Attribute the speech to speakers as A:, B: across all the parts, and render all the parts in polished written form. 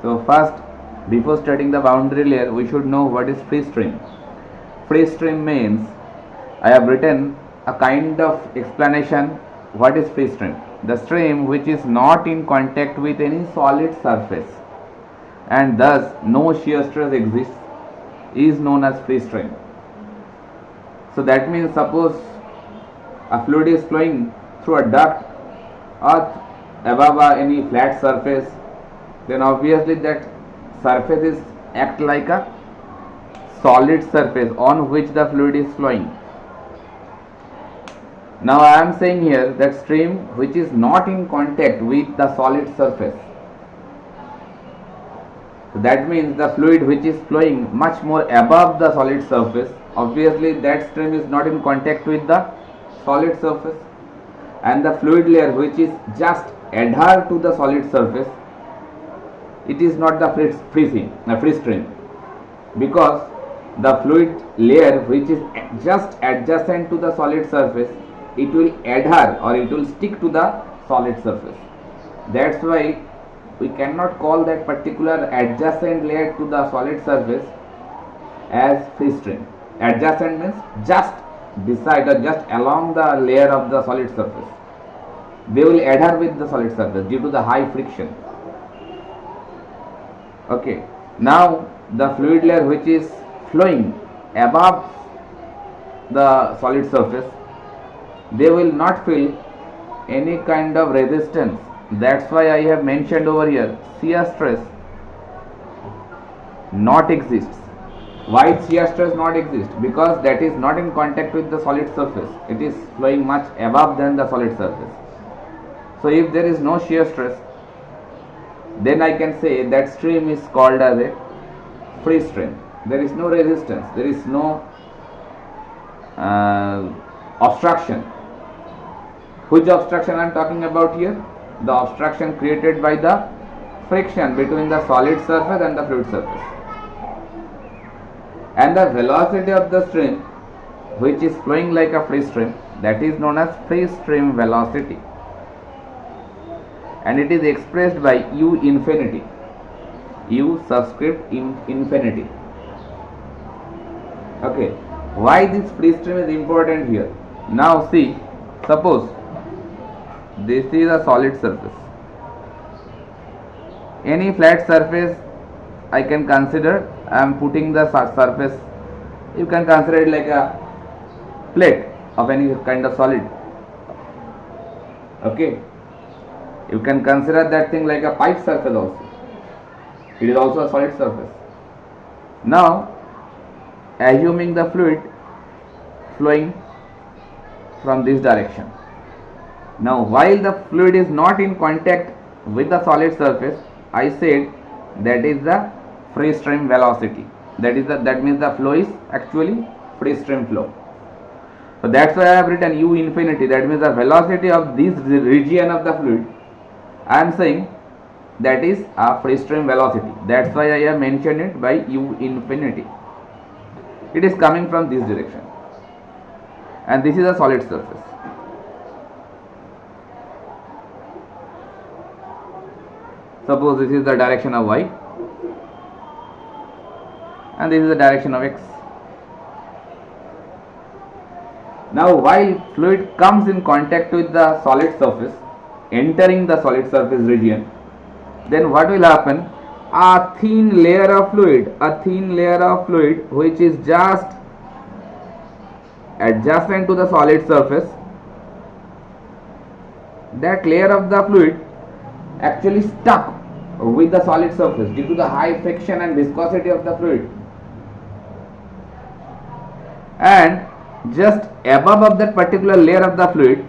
A: So first, before studying the boundary layer, we should know what is free stream. Free stream means, I have written a kind of explanation what is free stream. The stream which is not in contact with any solid surface and thus no shear stress exists is known as free stream. So that means, suppose a fluid is flowing through a duct or above any flat surface, then obviously that surface is act like a solid surface on which the fluid is flowing. Now I am saying here that stream which is not in contact with the solid surface. So that means the fluid which is flowing much more above the solid surface, obviously that stream is not in contact with the solid surface, and the fluid layer which is just adhered to the solid surface, it is not the free stream, because the fluid layer which is just adjacent to the solid surface, it will adhere or it will stick to the solid surface. That's why we cannot call that particular adjacent layer to the solid surface as free stream. Adjacent means just beside or just along the layer of the solid surface. They will adhere with the solid surface due to the high friction. Okay, now the fluid layer which is flowing above the solid surface, they will not feel any kind of resistance. That's why I have mentioned over here, shear stress not exists. Why shear stress not exist? Because that is not in contact with the solid surface. It is flowing much above than the solid surface. So if there is no shear stress, then I can say that stream is called as a free stream. There is no resistance, there is no obstruction. Which obstruction I am talking about here? The obstruction created by the friction between the solid surface and the fluid surface. And the velocity of the stream which is flowing like a free stream, that is known as free stream velocity, and it is expressed by u infinity, u subscript infinity. Okay, why this free stream is important here? Now see, suppose this is a solid surface. Any flat surface I can consider, I am putting the surface, you can consider it like a plate of any kind of solid. Okay, you can consider that thing like a pipe surface also. It is also a solid surface. Now assuming the fluid flowing from this direction. Now while the fluid is not in contact with the solid surface, I said that is the free stream velocity. That means the flow is actually free stream flow. So that's why I have written u infinity, that means the velocity of this region of the fluid. I am saying that is a free stream velocity. That's why I have mentioned it by u infinity. It is coming from this direction, and this is a solid surface. Suppose this is the direction of y and this is the direction of x. Now while fluid comes in contact with the solid surface, entering the solid surface region, then what will happen? A thin layer of fluid which is just adjacent to the solid surface, that layer of the fluid actually stuck with the solid surface due to the high friction and viscosity of the fluid, and just above of that particular layer of the fluid,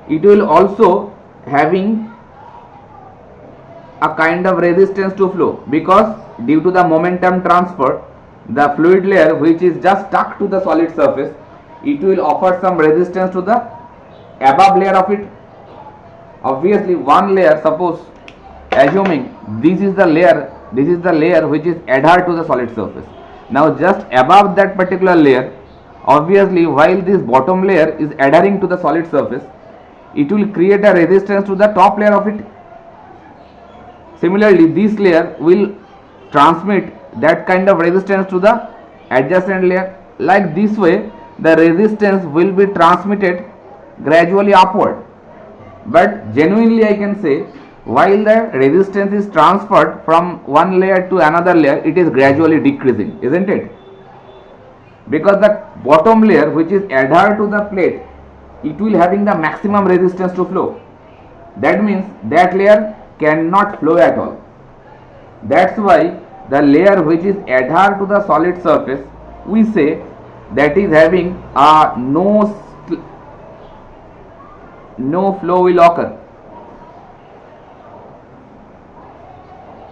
A: it will also having a kind of resistance to flow, because due to the momentum transfer, the fluid layer which is just stuck to the solid surface, it will offer some resistance to the above layer of it. Obviously one layer, suppose assuming this is the layer which is adhered to the solid surface. Now just above that particular layer, obviously while this bottom layer is adhering to the solid surface, it will create a resistance to the top layer of it. Similarly, this layer will transmit that kind of resistance to the adjacent layer. Like this way, the resistance will be transmitted gradually upward. But genuinely I can say, while the resistance is transferred from one layer to another layer, it is gradually decreasing, isn't it? Because the bottom layer, which is adhered to the plate, it will having the maximum resistance to flow. That means that layer cannot flow at all. That's why the layer which is adhered to the solid surface, we say that is having a no flow will occur.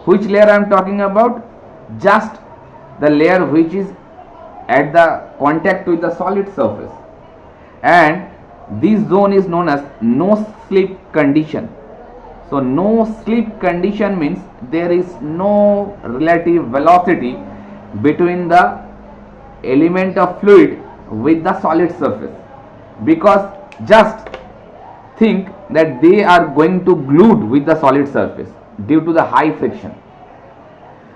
A: Which layer I am talking about? Just the layer which is at the contact with the solid surface, and this zone is known as no slip condition. So no slip condition means there is no relative velocity between the element of fluid with the solid surface, because just think that they are going to glued with the solid surface due to the high friction.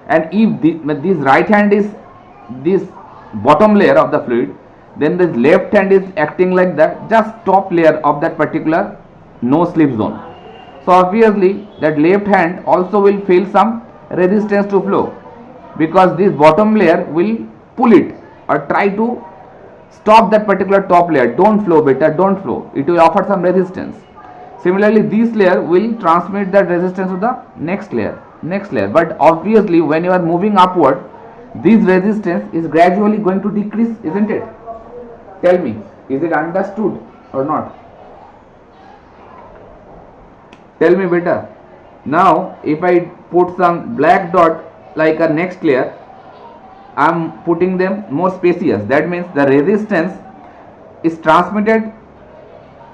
A: And if this right hand is this bottom layer of the fluid, then the left hand is acting like that just top layer of that particular no slip zone. So obviously that left hand also will feel some resistance to flow, because this bottom layer will pull it or try to stop that particular top layer. Don't flow, better, don't flow. It will offer some resistance. Similarly, this layer will transmit that resistance to the next layer. But obviously, when you are moving upward, this resistance is gradually going to decrease, isn't it? Tell me, is it understood or not? Tell me better. Now, if I put some black dot like a next layer, I am putting them more spacious. That means the resistance is transmitted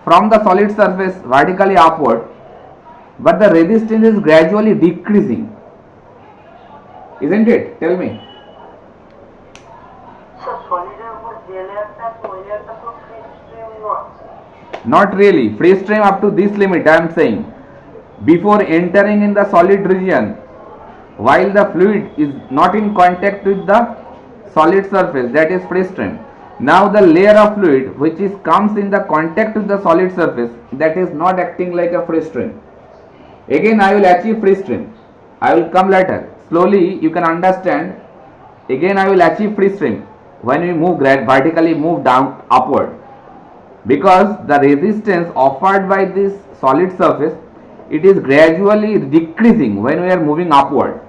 A: from the solid surface vertically upward, but the resistance is gradually decreasing, isn't it? Tell me. Not really. Free stream up to this limit, I am saying. Before entering in the solid region, while the fluid is not in contact with the solid surface, that is free stream. Now the layer of fluid which is comes in the contact with the solid surface, that is not acting like a free stream. Again I will achieve free stream. I will come later. Slowly you can understand. Again I will achieve free stream when we move vertically, move down upward, because the resistance offered by this solid surface, it is gradually decreasing when we are moving upward,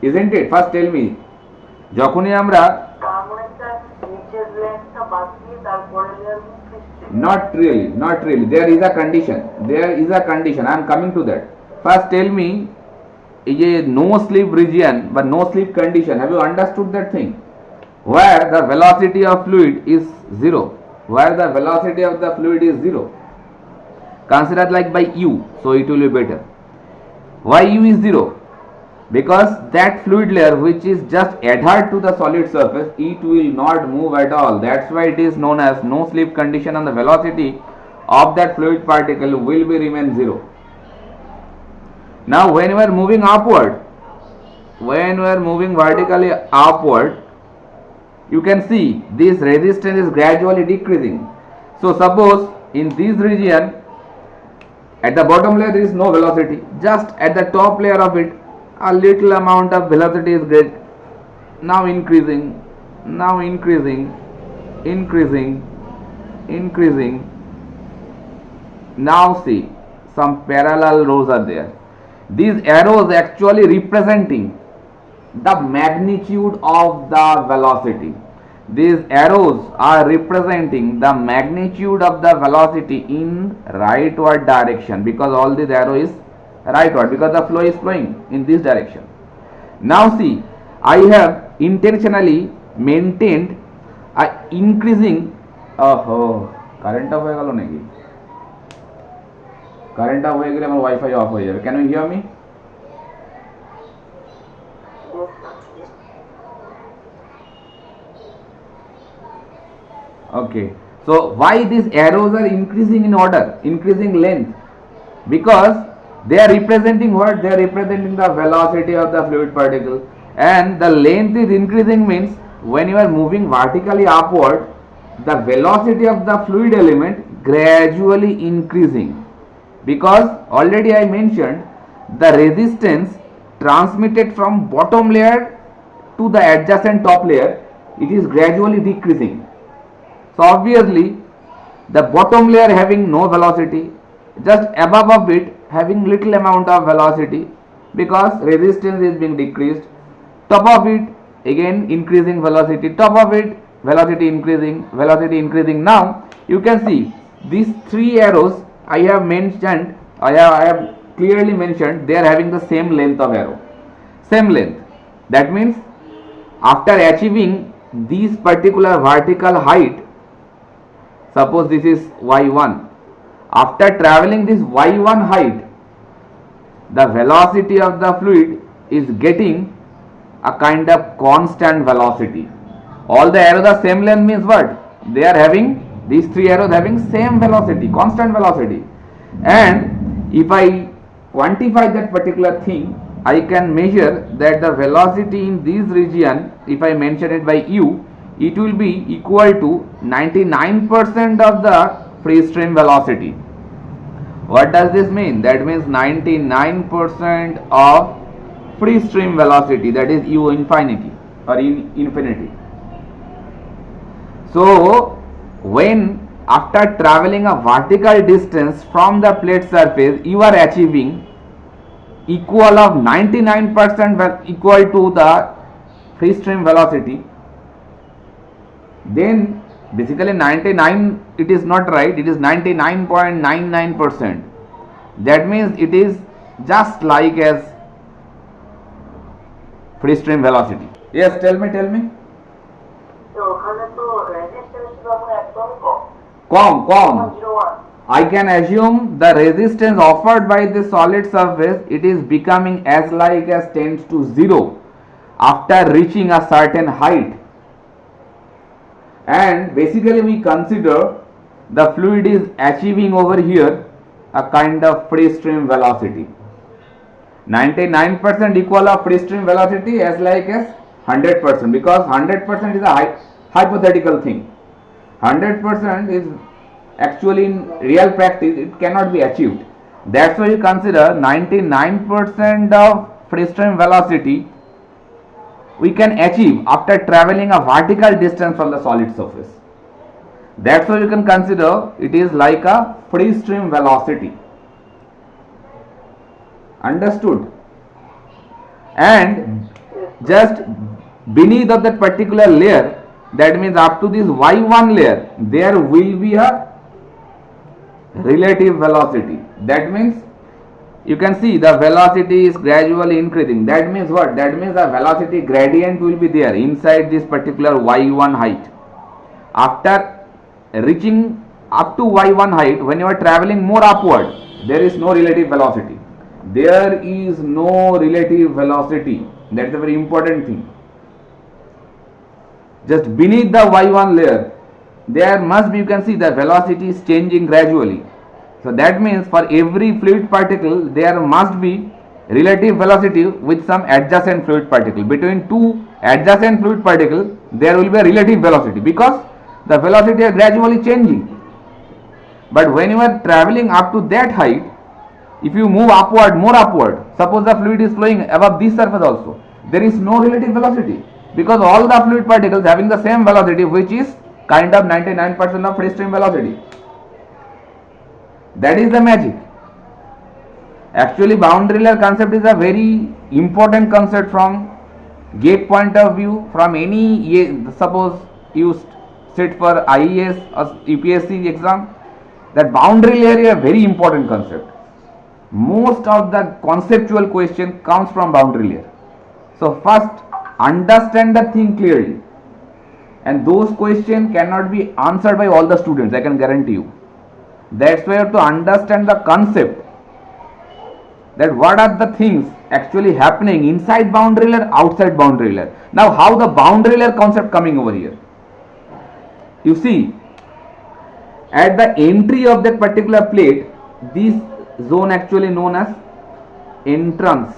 A: isn't it? First tell me, যখনই আমরা not really, there is a condition, I am coming to that. First tell me, a no slip region but no slip condition, have you understood that thing? Where the velocity of fluid is zero, considered like by u, so it will be better. Why u is zero? Because that fluid layer which is just adhered to the solid surface, it will not move at all. That's why it is known as no slip condition, and the velocity of that fluid particle will be remain zero. Now when we are moving upward, when we are moving vertically upward, you can see this resistance is gradually decreasing. So suppose in this region, at the bottom layer there is no velocity, just at the top layer of it a little amount of velocity is great. Now increasing, now see some parallel rows are there. These arrows actually representing the magnitude of the velocity. These arrows are representing the magnitude of the velocity in rightward direction, because all this arrow is rightward, because the flow is flowing in this direction. Now see, I have intentionally maintained a increasing current off হয়ে গেল নাকি? Current of হয়ে গেলে আমার wifi of হয়ে যাবে। Can you hear me? Okay, so why these arrows are increasing in order, increasing length? Because They are representing what? They are representing the velocity of the fluid particle, and the length is increasing means when you are moving vertically upward, the velocity of the fluid element gradually increasing, because already I mentioned the resistance transmitted from bottom layer to the adjacent top layer, it is gradually decreasing. So obviously the bottom layer having no velocity, just above of it having little amount of velocity because resistance is being decreased, top of it again increasing velocity, top of it velocity increasing. Now you can see these three arrows I have mentioned, I have clearly mentioned, they are having the same length of arrow, same length. That means after achieving this particular vertical height, suppose this is y1, after traveling this y1 height, the velocity of the fluid is getting a kind of constant velocity. All the arrows are same length means what? They are having, these three arrows having same velocity, constant velocity. And if I quantify that particular thing, I can measure that the velocity in this region, if I mention it by u, it will be equal to 99% of the free stream velocity. What does this mean? That means 99% of free stream velocity, that is u infinity or in infinity. So when after traveling a vertical distance from the plate surface, you are achieving equal of 99% equal to the free stream velocity, then basically 99 it is not right, it is 99.99%. that means it is just like as free stream velocity. Yes, tell me. Kom. I can assume the resistance offered by the solid surface, it is becoming as like as tends to 0 after reaching a certain height. And basically we consider the fluid is achieving over here a kind of free stream velocity. 99% equal of free stream velocity as like as 100%, because 100% is a hypothetical thing. 100% is actually in real practice it cannot be achieved. That's why you consider 99% of free stream velocity we can achieve after traveling a vertical distance from the solid surface. That's why you can consider it is like a free stream velocity. Understood? And just beneath of that particular layer, that means up to this y1 layer, there will be a relative velocity. That means you can see the velocity is gradually increasing. That means what? That means the velocity gradient will be there inside this particular y1 height. After reaching up to y1 height, when you are traveling more upward, there is no relative velocity. There is no relative velocity. That is a very important thing. Just beneath the y1 layer, there must be, you can see the velocity is changing gradually. So that means for every fluid particle there must be relative velocity with some adjacent fluid particle. Between two adjacent fluid particles there will be a relative velocity because the velocity is gradually changing. But when you are traveling up to that height, if you move upward, more upward, suppose the fluid is flowing above this surface also, there is no relative velocity because all the fluid particles having the same velocity, which is kind of 99% of free stream velocity. That is the magic. Actually boundary layer concept is a very important concept from gate point of view. From any, suppose you sit for IES or UPSC exam, that boundary layer is a very important concept. Most of the conceptual question comes from boundary layer. So first understand the thing clearly, and those questions cannot be answered by all the students, I can guarantee you. That's why you have to understand the concept, that what are the things actually happening inside boundary layer, outside boundary layer. Now how the boundary layer concept coming over here? You see, at the entry of that particular plate, this zone actually known as entrance,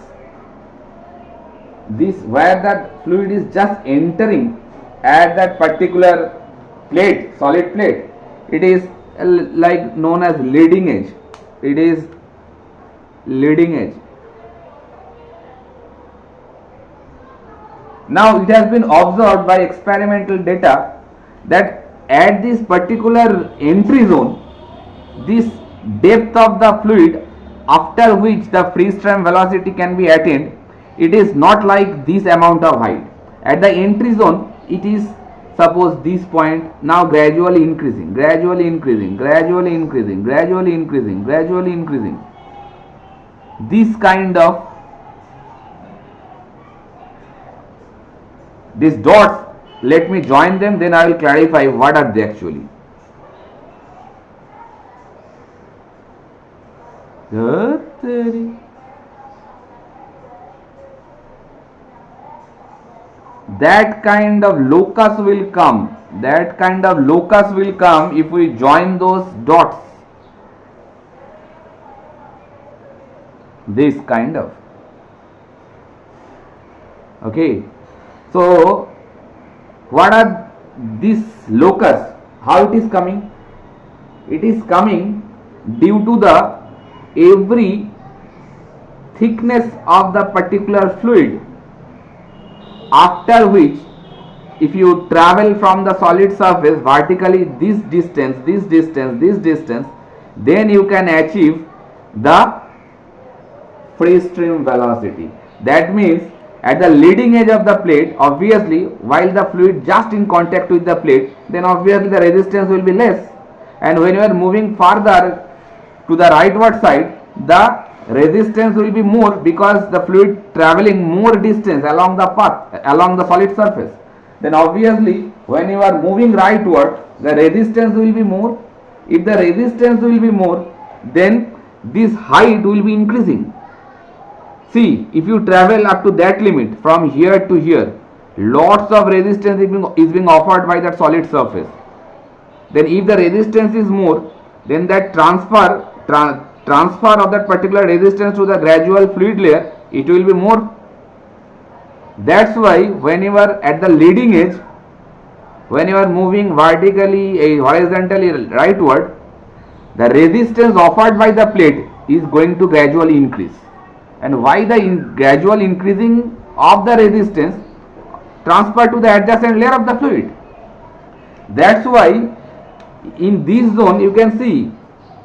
A: this where that fluid is just entering at that particular plate, solid plate, it is like known as leading edge. It is leading edge. Now it has been observed by experimental data that at this particular entry zone, this depth of the fluid after which the free stream velocity can be attained, it is not like this amount of height. At the entry zone, it is suppose this point, now gradually increasing, gradually increasing, gradually increasing, gradually increasing, gradually increasing. This kind of, these dots, let me join them, then I will clarify what are they actually. That kind of locus will come. That kind of locus will come if we join those dots. This kind of. Okay. So, what are this locus? How it is coming? It is coming due to the every thickness of the particular fluid, after which if you travel from the solid surface vertically this distance, this distance, this distance, then you can achieve the free stream velocity. That means at the leading edge of the plate, obviously while the fluid just in contact with the plate, then obviously the resistance will be less, and when you are moving further to the rightward side, the resistance will be more because the fluid traveling more distance along the path, along the solid surface. Then obviously when you are moving rightward, the resistance will be more. If the resistance will be more, then this height will be increasing. See, if you travel up to that limit from here to here, lots of resistance is being offered by that solid surface. Then if the resistance is more, then that transfer of that particular resistance to the gradual fluid layer, it will be more. That's why when you are at the leading edge, when you are moving vertically, horizontally rightward, the resistance offered by the plate is going to gradually increase. And why the gradual increasing of the resistance transfer to the adjacent layer of the fluid? That's why in this zone you can see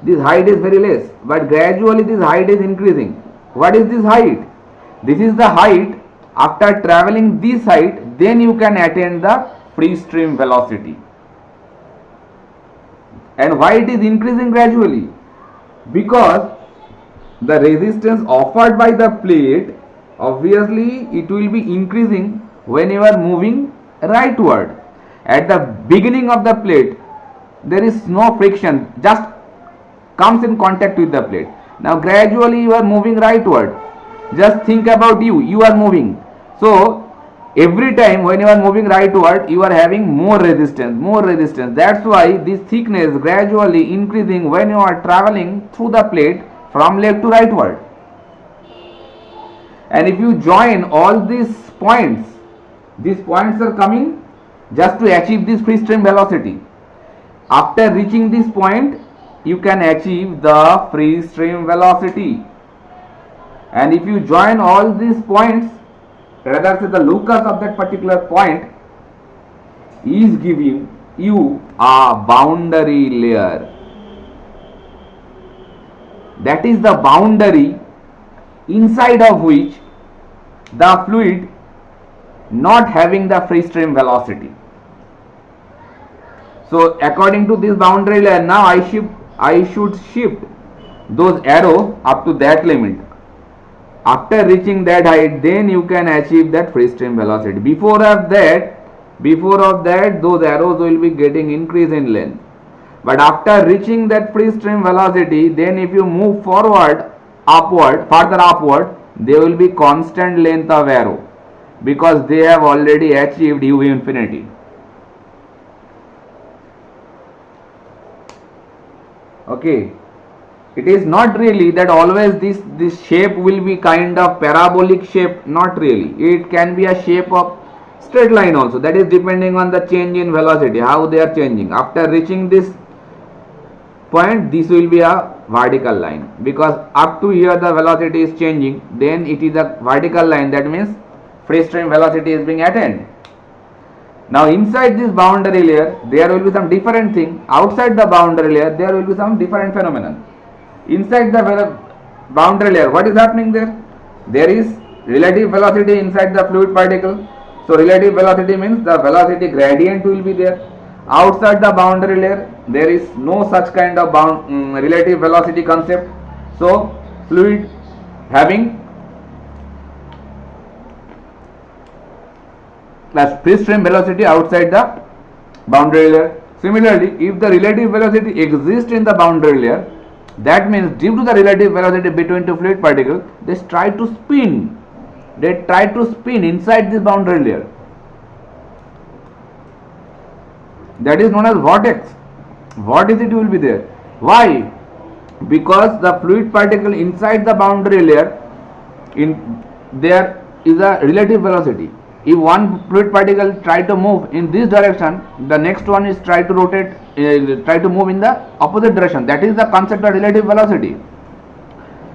A: this height is very less, but gradually this height is increasing. What is this height? This is the height after traveling this height, then you can attain the free stream velocity. And why it is increasing gradually? Because the resistance offered by the plate, obviously it will be increasing when you are moving rightward. At the beginning of the plate, there is no friction, just comes in contact with the plate. Now gradually you are moving rightward. Just think about you are moving. So every time when you are moving rightward, you are having more resistance. That's why this thickness gradually increasing when you are traveling through the plate from left to rightward. And if you join all these points are coming just to achieve this free stream velocity. After reaching this point, you can achieve the free stream velocity. And if you join all these points, rather say the locus of that particular point is giving you a boundary layer. That is the boundary inside of which the fluid not having the free stream velocity. So according to this boundary layer, now I should shift those arrows up to that limit. After reaching that height, then you can achieve that free stream velocity. Before of that, those arrows will be getting increase in length. But after reaching that free stream velocity, then if you move further upward, there will be constant length of arrow because they have already achieved u infinity. Okay. It is not really that always this shape will be kind of parabolic shape, not really. It can be a shape of straight line also, that is depending on the change in velocity, how they are changing. After reaching this point, this will be a vertical line, because up to here the velocity is changing, then it is a vertical line, that means free stream velocity is being attained. Now inside this boundary layer there will be some different thing, outside the boundary layer there will be some different phenomenon. Inside the boundary layer, what is happening there? There is relative velocity inside the fluid particle. So relative velocity means the velocity gradient will be there. Outside the boundary layer there is no such kind of relative velocity concept. So fluid having free stream velocity outside the boundary layer. Similarly, if the relative velocity exists in the boundary layer, that means due to the relative velocity between two fluid particles, they try to spin inside this boundary layer. That is known as vortex. Vorticity will be there. Why? Because the fluid particle inside the boundary layer, there is a relative velocity. If one fluid particle try to move in this direction, the next one is try to rotate, try to move in the opposite direction. That is the concept of relative velocity.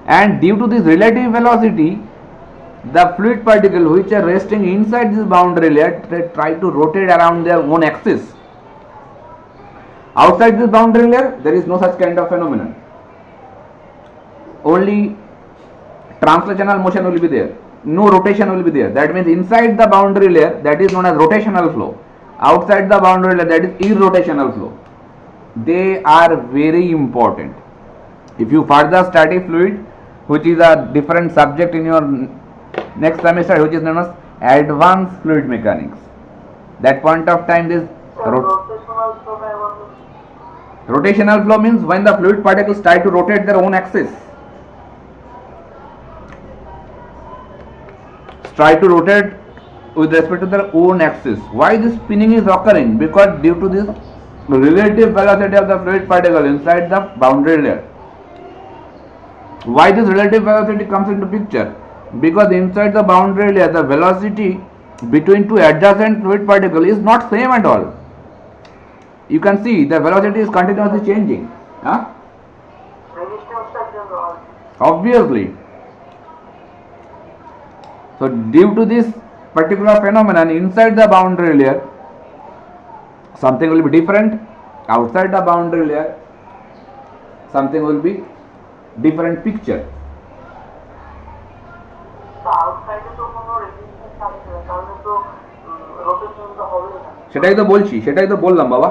A: And due to this relative velocity, the fluid particle which are resting inside this boundary layer, they try to rotate around their own axis. Outside this boundary layer, there is no such kind of phenomenon. Only translational motion will be there. No rotation will be there. That means inside the boundary layer, that is known as rotational flow. Outside the boundary layer, that is irrotational flow. They are very important. If you further study fluid, which is a different subject in your next semester, which is known as advanced fluid mechanics, that point of time this rotational flow means when the fluid particles try to rotate their own axis. Try to rotate with respect to their own axis. Why this spinning is occurring? Because due to this relative velocity of the fluid particle inside the boundary layer. Why this relative velocity comes into picture? Because inside the boundary layer, the velocity between two adjacent fluid particles is not same at all. You can see the velocity is continuously changing. Obviously. So due to this particular phenomenon inside the boundary layer, something will be different. Outside the boundary layer, something will be different picture. সেটাই তো বললাম বাবা।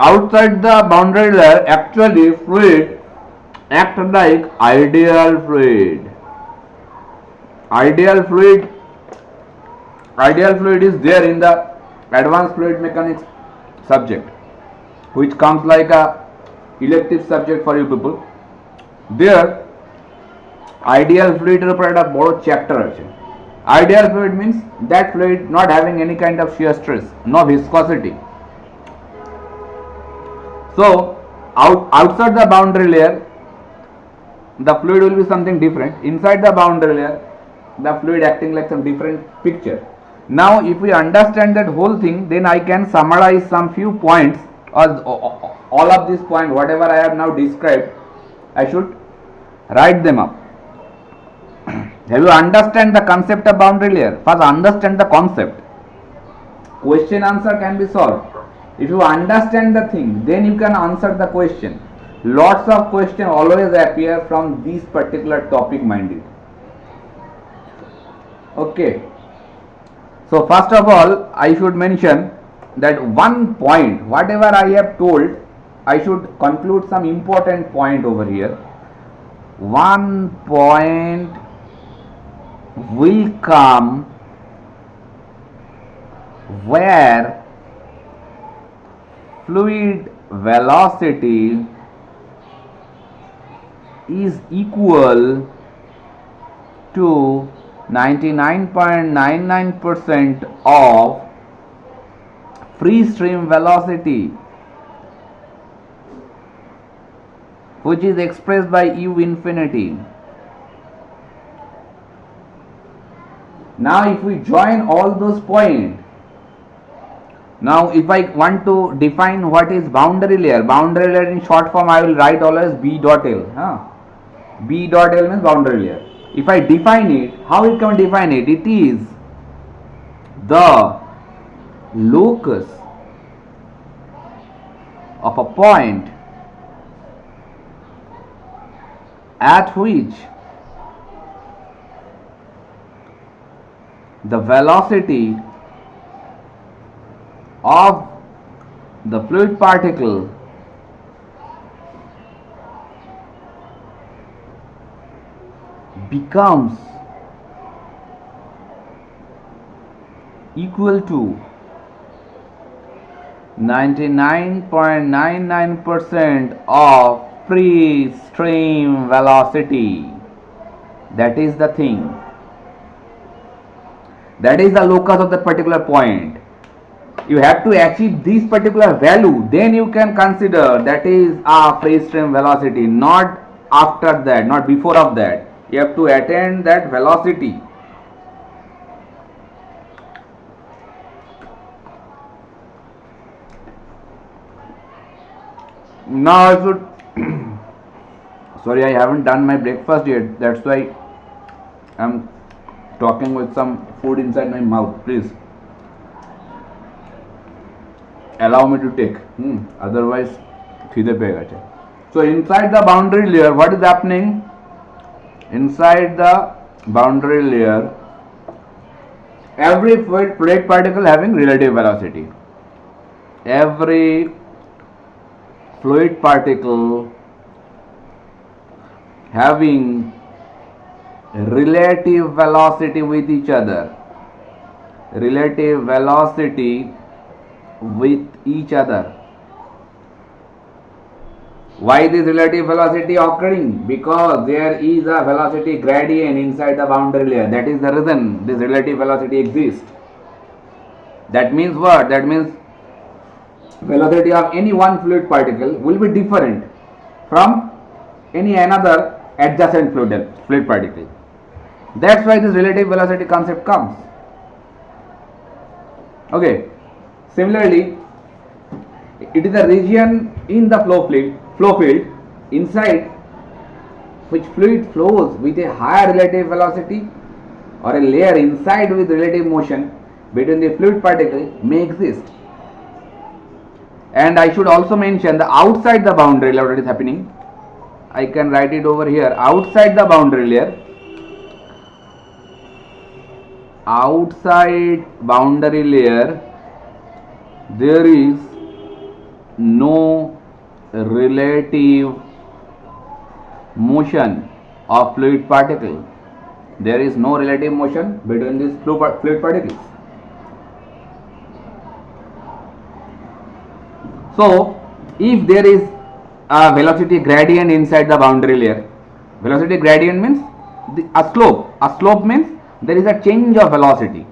A: Outside the boundary layer, actually fluid act like ideal fluid. Ideal fluid is there in the advanced fluid mechanics subject, which comes like a elective subject for you people. There ideal fluid এর উপর একটা বড় chapter আছে। Ideal fluid means that fluid not having any kind of shear stress, no viscosity. So outside the boundary layer, the fluid will be something different. Inside the boundary layer, the fluid acting like some different picture. Now if we understand that whole thing, then I can summarize some few points, or all of these points whatever I have now described, I should write them up. Have you understand the concept of boundary layer? First understand the concept. Question answer can be solved. If you understand the thing, then you can answer the question. Lots of questions always appear from this particular topic minded. Okay. So first of all, I should mention that one point, whatever I have told, I should conclude some important point over here. One point will come where fluid velocity is equal to 99.99% of free stream velocity. which is expressed by u infinity. Now if we join all those points, now if I want to define what is boundary layer in short form I will write always B dot L. B dot L means boundary layer. If I define it, how it can define it? It is the locus of a point at which the velocity of the fluid particle becomes equal to 99.99% of free stream velocity. That is the thing. That is the locus of that particular point. You have to achieve this particular value, then you can consider that is a free stream velocity, not after that, not before of that. You have to attain that velocity. Now I should sorry, I haven't done my breakfast yet, that's why I'm talking with some food inside my mouth. Please allow me to take, otherwise khide pega. So inside the boundary layer, what is happening? Inside the boundary layer, every fluid particle having relative velocity. Every fluid particle having relative velocity with each other. Relative velocity with each other. Why this relative velocity occurring? Because there is a velocity gradient inside the boundary layer. That is the reason this relative velocity exists. That means what? That means velocity of any one fluid particle will be different from any another adjacent fluid particle. That's why this relative velocity concept comes. Okay. Similarly, it is a region in the flow field inside which fluid flows with a higher relative velocity, or a layer inside with relative motion between the fluid particle may exist. And I should also mention the outside the boundary layer what is happening. I can write it over here. Outside the boundary layer, there is no relative motion of fluid particle. There is no relative motion between these fluid particles. So, if there is a velocity gradient inside the boundary layer, velocity gradient means a slope. A slope means there is a change of velocity.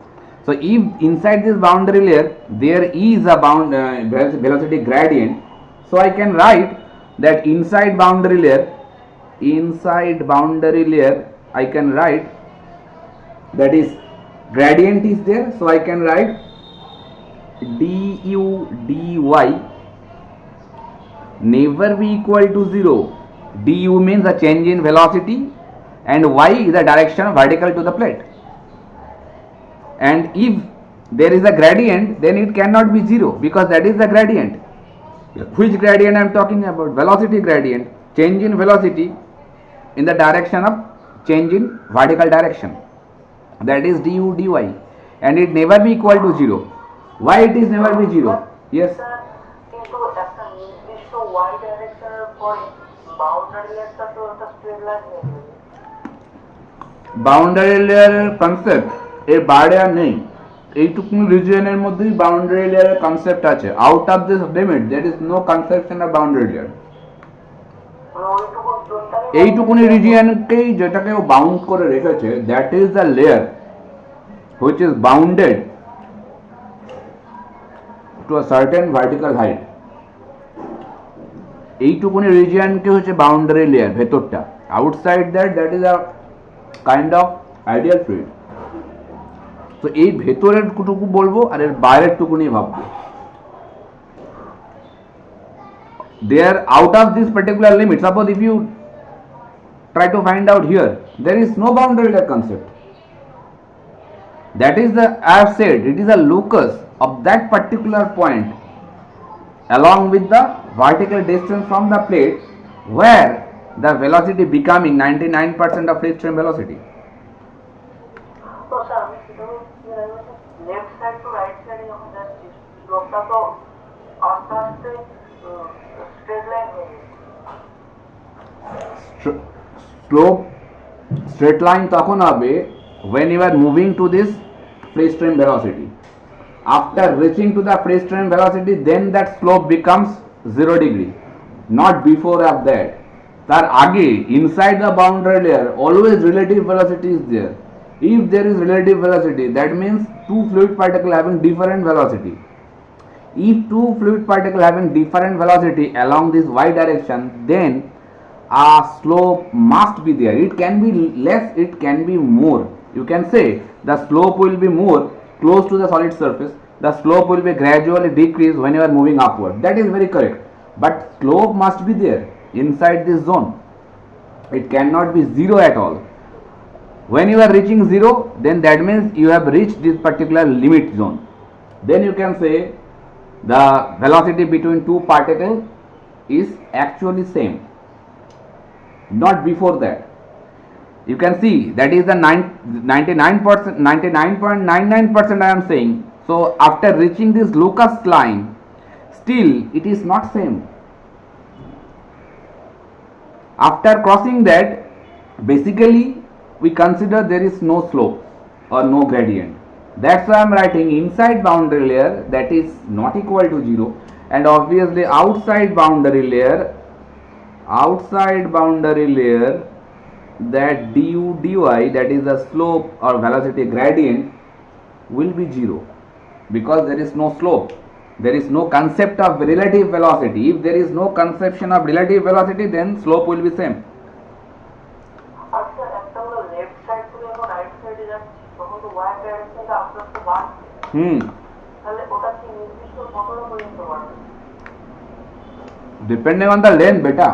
A: So, if inside this boundary layer there is a velocity gradient, so I can write that inside boundary layer I can write that is gradient is there. So I can write du dy never be equal to 0. Du means the change in velocity and y is the direction vertical to the plate. And if there is a gradient, then it cannot be 0 because that is the gradient. Which gradient I am talking about? Velocity gradient. Change in velocity in the direction of change in vertical direction. That is du dy, and it never be equal to 0. Why it is never be 0? Yes. Boundary লেয়ারের concept এর বাইরে আর নেই, এইটুকু রিজিয়নের মধ্যেই boundary লেয়ারের concept আছে। Out of this limit that is no conception of boundary layer. এইটুকুনি রিজিয়নকেই যেটাকে ও বাউন্ড করে রেখেছে, that is the layer which is bounded to a certain vertical height. এইটুকুনি রিজিয়নকে হচ্ছে বাউন্ডারি লেয়ার ভেতরটা, outside that is a kind of ideal fluid. তো এই ভেতরের টুকু বলবো আর এর বাইরের টুকু নিয়ে ভাববো। There out of this particular limit, suppose if you try to find out here, there is no boundary layer concept. That is the, I have said, it is a locus of that particular point along with the vertical distance from the plate where the velocity becoming 99% of free stream velocity.
B: So sir, left side to right side যখন যাচ্ছি স্লোপটা তো আস্তে আস্তে straight line হয়ে যাবে।
A: Slope straight line তখন হবে when you are moving to this free stream velocity. After reaching to the free stream velocity, then that slope becomes 0 degree, not before of that. তার আগে inside the boundary layer always relative velocity is there. If there is relative velocity, that means two fluid particles having different velocity. If two fluid particles having different velocity along this y direction, then a slope must be there. It can be less, it can be more. You can say the slope will be more close to the solid surface, the slope will be gradually decrease when you are moving upward. That is very correct, but slope must be there inside this zone. It cannot be zero at all. When you are reaching zero, then that means you have reached this particular limit zone. Then you can say the velocity between two particles is actually same, not before that. You can see that is the 99%, 99.99% I am saying. So after reaching this locus line, still it is not same. After crossing that, basically we consider there is no slope or no gradient. That's why I am writing inside boundary layer that is not equal to 0, and obviously outside boundary layer that du dy, that is the slope or velocity gradient, will be 0 because there is no slope, there is no concept of relative velocity. If there is no conception of relative velocity, then slope will be same.
B: আচ্ছা, একটা হলো left side থেকে যখন right সাইডে যাচ্ছি তখন তো Y ডাইরেকশনটা আস্তে আস্তে বাড়ছে, তাহলে ওটা কি নির্দিষ্ট কতটা পর্যন্ত বাড়বে?
A: Depending on the length, beta.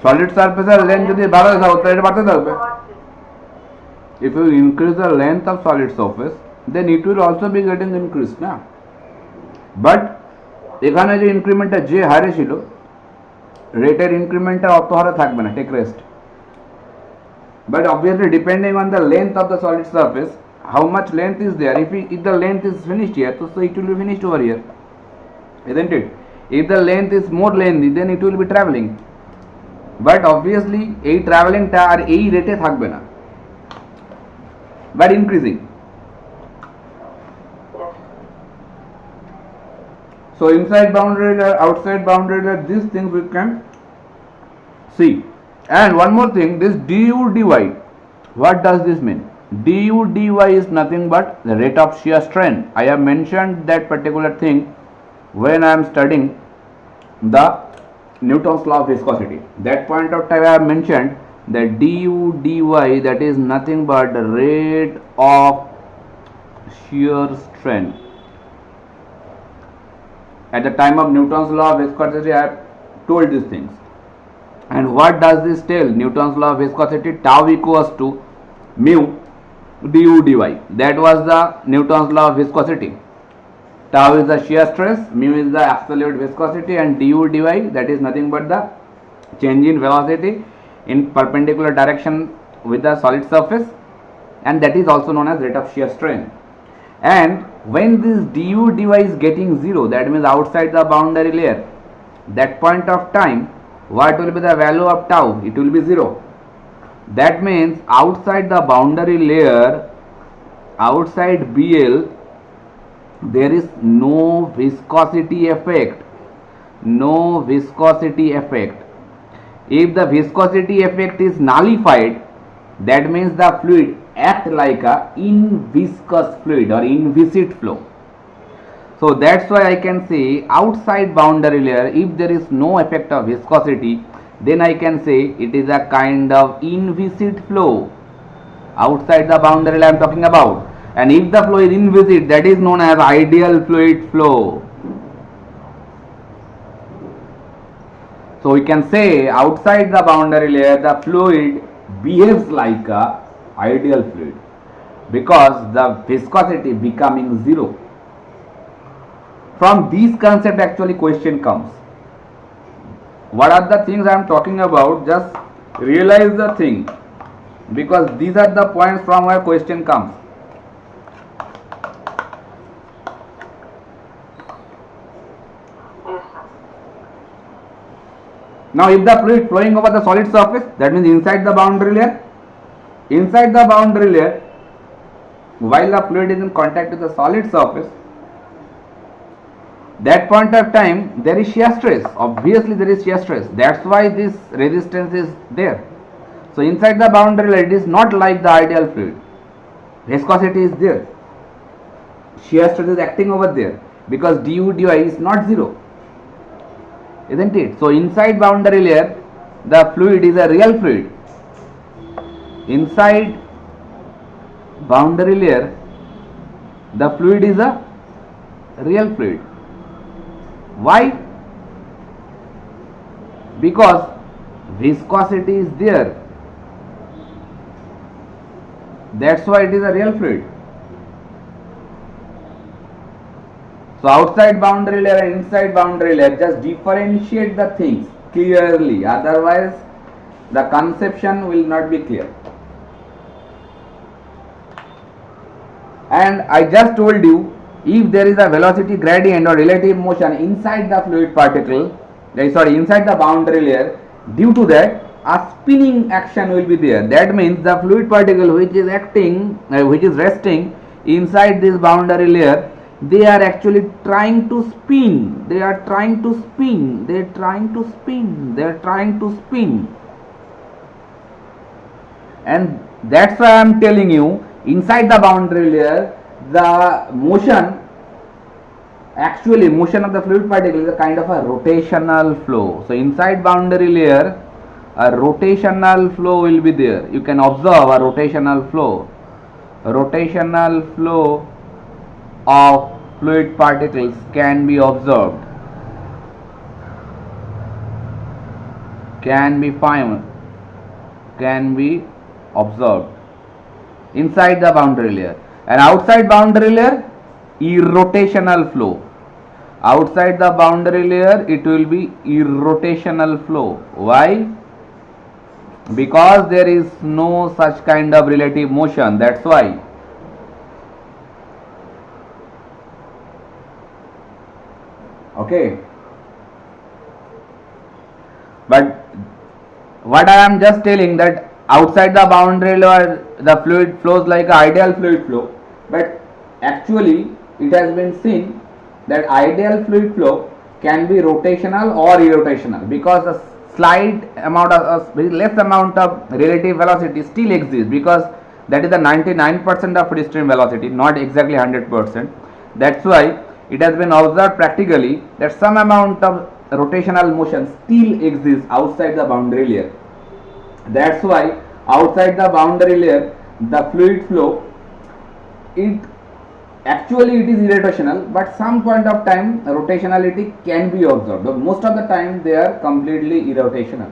A: Solid surface length যদি বাড়াতে থাকো তাহলে এটা বাড়তে থাকবে। If you increase the length of solid surface, then it will also be getting increased না। But এখানে যে ইনক্রিমেন্টটা যে হারে ছিল, রেটের ইনক্রিমেন্টটা অত হারে থাকবে না, take rest. But obviously depending on the length of the solid surface, how much length is there. If the length is finished here, so it will be finished over here, isn't it? If the length is more lengthy, then it will be traveling. But obviously এই ট্রাভেলিংটা আর এই রেটে থাকবে না, but increasing. So inside boundary layer, outside boundary layer, these things we can see. And one more thing, this du dy, what does this mean? Du dy is nothing but the rate of shear strain. I have mentioned that particular thing when I am studying the Newton's law of viscosity. That point of time I have mentioned that du dy, that is nothing but the rate of shear strain. At the time of Newton's law of viscosity, I have told these things. And what does this tell? Newton's law of viscosity, tau equals to mu du dy. That was the Newton's law of viscosity. Tau is the shear stress, mu is the absolute viscosity, and du dy, that is nothing but the change in velocity in perpendicular direction with the solid surface, and that is also known as rate of shear strain. And when this du dy is getting 0, that means outside the boundary layer, that point of time, what will be the value of tau? It will be 0. That means outside the boundary layer, outside BL, there is no viscosity effect. No viscosity effect. If the viscosity effect is nullified, that means the fluid act like a inviscous fluid or inviscid flow. So that's why I can say outside boundary layer, if there is no effect of viscosity, then I can say it is a kind of inviscid flow. Outside the boundary layer I am talking about. And if the flow is inviscid, that is known as ideal fluid flow. So we can say outside the boundary layer the fluid behaves like a ideal fluid because the viscosity becoming zero. From these concept actually question comes. What are the things I am talking about? Just realize the thing, because these are the points from where question comes.
B: Yes, sir.
A: Now if the fluid flowing over the solid surface, that means inside the boundary layer, while the fluid is in contact with the solid surface, that point of time there is shear stress. Obviously there is shear stress. That's why this resistance is there. So inside the boundary layer it is not like the ideal fluid. Viscosity is there. Shear stress is acting over there because du dy is not zero, isn't it? So inside boundary layer the fluid is a real fluid. Inside boundary layer the fluid is a real fluid. Why? Because viscosity is there. That's why it is a real fluid. So outside boundary layer and inside boundary layer, just differentiate the things clearly, otherwise the conception will not be clear. And I just told you, if there is a velocity gradient or relative motion inside the fluid particle, inside the boundary layer, due to that a spinning action will be there. That means the fluid particle which is resting inside this boundary layer, they are actually trying to spin. And that's why I am telling you, inside the boundary layer the motion of the fluid particle is a kind of a rotational flow. So inside boundary layer a rotational flow will be there. You can observe a rotational flow of fluid particles can be observed, can be observed inside the boundary layer. And outside boundary layer irrotational flow. Outside the boundary layer it will be irrotational flow. Why? Because there is no such kind of relative motion, that's why. Okay, but what I am just telling that outside the boundary layer the fluid flows like an ideal fluid flow, but actually it has been seen that ideal fluid flow can be rotational or irrotational, because a slight amount of less amount of relative velocity still exists, because that is the 99% of free stream velocity, not exactly 100%. That's why it has been observed practically that some amount of rotational motion still exists outside the boundary layer. That's why outside the boundary layer the fluid flow, it is irrotational, but some point of time rotationality can be observed, but most of the time they are completely irrotational.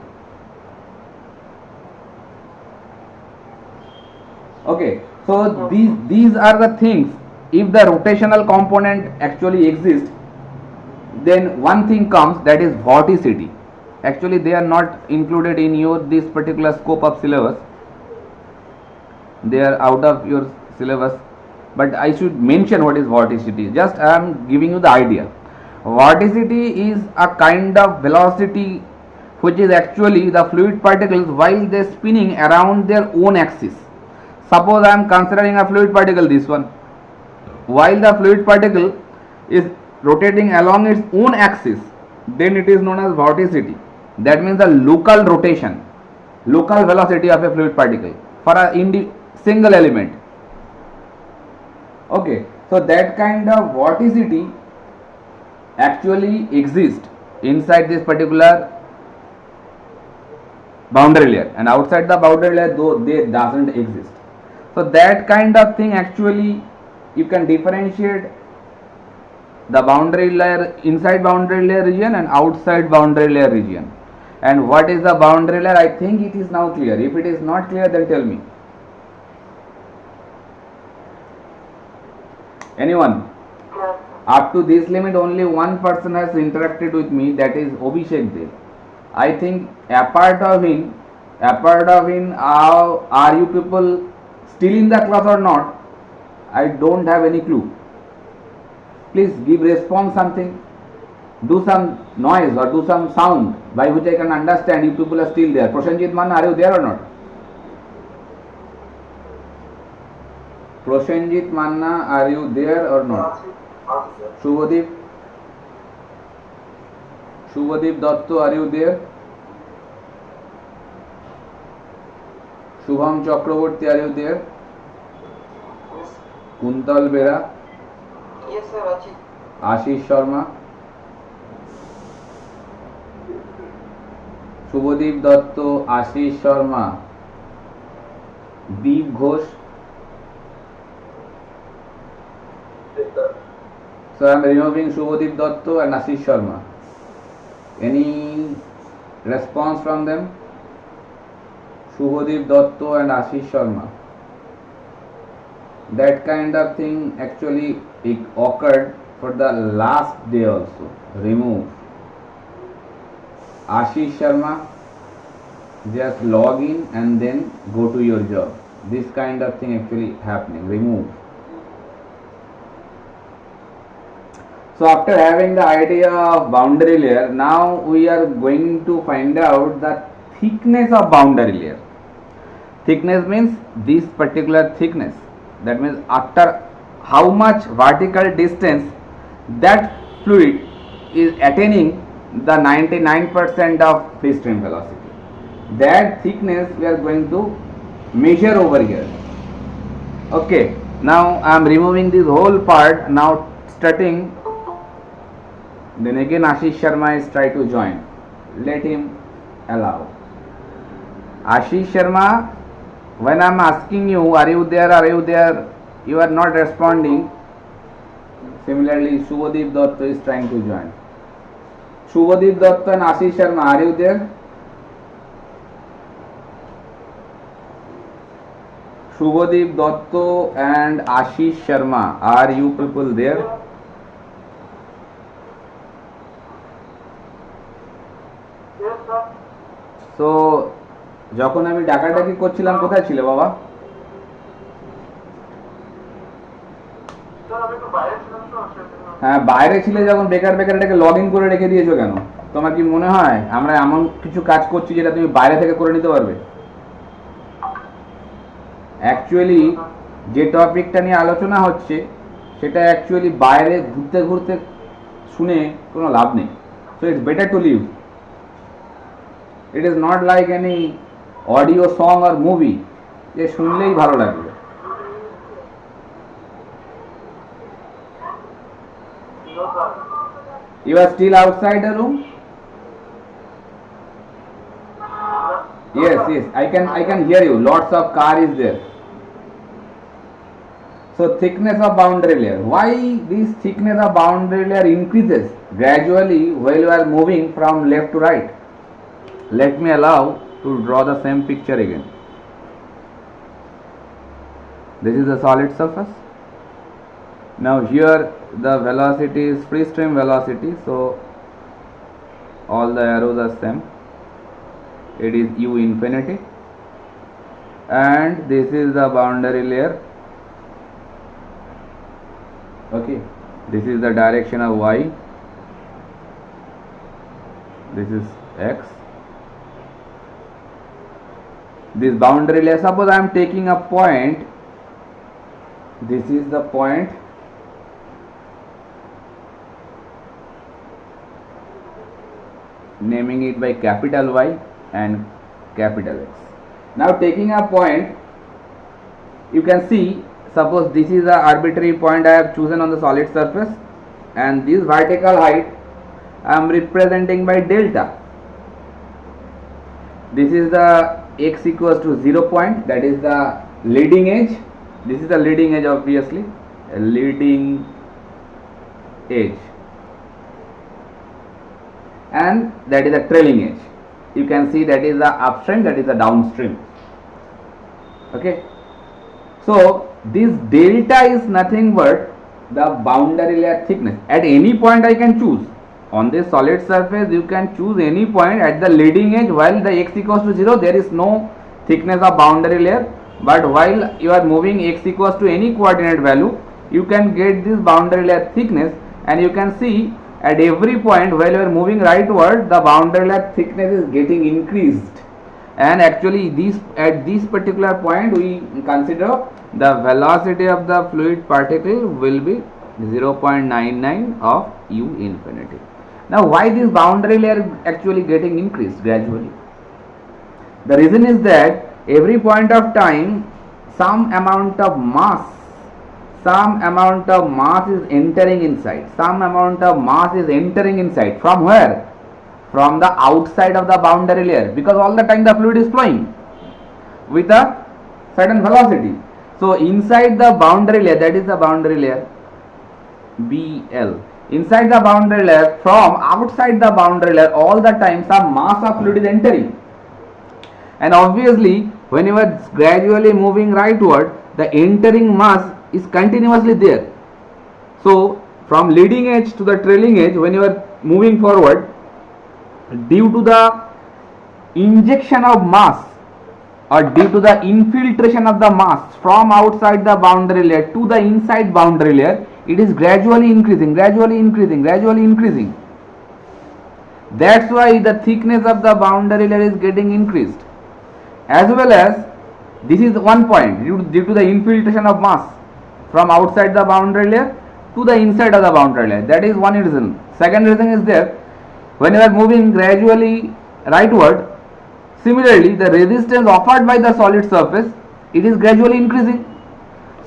A: Okay, so these are the things. If the rotational component actually exists, then one thing comes, that is vorticity. Actually they are not included in this particular scope of syllabus, they are out of your syllabus, but I should mention what is vorticity. Just I am giving you the idea. Vorticity is a kind of velocity which is actually the fluid particles while they are spinning around their own axis. Suppose I am considering a fluid particle, this one, while the fluid particle is rotating along its own axis, then it is known as vorticity. That means the local rotation, local velocity of a fluid particle for a single element. Okay, so that kind of vorticity actually exist inside this particular boundary layer, and outside the boundary layer though they doesn't exist. So that kind of thing, actually you can differentiate the boundary layer, inside boundary layer region and outside boundary layer region. And what is the boundary layer? I think it is now clear. If it is not clear, then tell me. Anyone?
B: Yes.
A: Up to this limit, only one person has interacted with me, that is Abhishek Dev. I think apart of him, are you people still in the class or not? I don't have any clue. Please give response something. Do some noise or do some sound by which I can understand you people are still there. Proshenjit Manna, are you there or not? Proshenjit Manna, are you there or not? Shubhadeep? Shubhadeep Datto, are you there? Shubham Chakraborty, are you there?
B: Yes.
A: Kuntal Bera?
B: Yes, sir, Achi.
A: Ashish Sharma? Shubhadeep Datto, Ashish Sharma, Deep Ghosh. So I am removing Shubhadeep Datto and Ashish Sharma. Any response from them? Shubhadeep Datto and Ashish Sharma. That kind of thing actually it occurred for the last day also. Remove. Ashish Sharma, just log in and then go to your job. This kind of thing actually happening. Remove. So after having the idea of boundary layer, now we are going to find out the thickness of boundary layer. Thickness means this particular thickness. That means after how much vertical distance that fluid is attaining the 99% of free stream velocity. That thickness we are going to measure over here. Okay, now I am removing this whole part. Now starting, then again Ashish Sharma is try to join. Let him allow. Ashish Sharma, when I am asking you, are you there, you are not responding. Similarly, Shubhadeep Datta is trying to join. Shubhadeep Datta and Ashish Sharma, are you there? Shubhadeep Datta and Ashish Sharma, are you people there?
B: Yes, sir.
A: So, যখন আমি ডাকাডাকি করছিলাম কোথায় ছিলে বাবা?
B: Sir আমি একটু বাইরে ছিলাম তো সেজন্য।
A: হ্যাঁ, বাইরে ছিলে যখন বেকার এটাকে লগ ইন করে রেখে দিয়েছো কেন? তোমার কি মনে হয় আমরা এমন কিছু কাজ করছি যেটা তুমি বাইরে থেকে করে নিতে পারবে? অ্যাকচুয়ালি যে টপিকটা নিয়ে আলোচনা হচ্ছে সেটা অ্যাকচুয়ালি বাইরে ঘুরতে ঘুরতে শুনে কোনো লাভ নেই। So it's better to leave. It is not like any audio song আর মুভি যে শুনলেই ভালো লাগবে।
B: No, sir.
A: You are still outside the room? Yes, I can hear you. Lots of car is there. So thickness of boundary layer. Why this thickness of boundary layer increases gradually while you are moving from left to right? Let me allow to draw the same picture again. This is the solid surface. Now here the velocity is free stream velocity, so all the arrows are same. It is u infinity, and this is the boundary layer. Okay, this is the direction of y, this is x. This boundary layer, suppose I am taking a point, this is the point, naming it by capital Y and capital X. Now taking a point, you can see, suppose this is a arbitrary point I have chosen on the solid surface, and this vertical height I am representing by delta. This is the x equals to 0 point, that is the leading edge. This is the leading edge, obviously, a leading edge, and that is a trailing edge. You can see that is the upstream, that is the downstream. Okay, so this delta is nothing but the boundary layer thickness. At any point I can choose. On this solid surface you can choose any point at the leading edge. While the x equals to 0, there is no thickness of boundary layer, but while you are moving x equals to any coordinate value, you can get this boundary layer thickness, and you can see at every point while you are moving rightward, the boundary layer thickness is getting increased, and actually at this particular point we consider the velocity of the fluid particle will be 0.99 of u infinity. Now why this boundary layer actually getting increased gradually? The reason is that every point of time some amount of mass is entering inside. Some amount of mass is entering inside. From where? From the outside of the boundary layer, because all the time the fluid is flowing with a certain velocity. So inside the boundary layer, that is the boundary layer BL. Inside the boundary layer, from outside the boundary layer, all the time some mass of fluid is entering. And obviously, when you are gradually moving rightward, the entering mass is continuously there. So from leading edge to the trailing edge, when you are moving forward, due to the injection of mass or due to the infiltration of the mass from outside the boundary layer to the inside boundary layer, it is gradually increasing. That's why the thickness of the boundary layer is getting increased. As well as, this is one point, due to the infiltration of mass from outside the boundary layer to the inside of the boundary layer. That is one reason. Second reason is there, when you are moving gradually rightward, similarly the resistance offered by the solid surface, it is gradually increasing.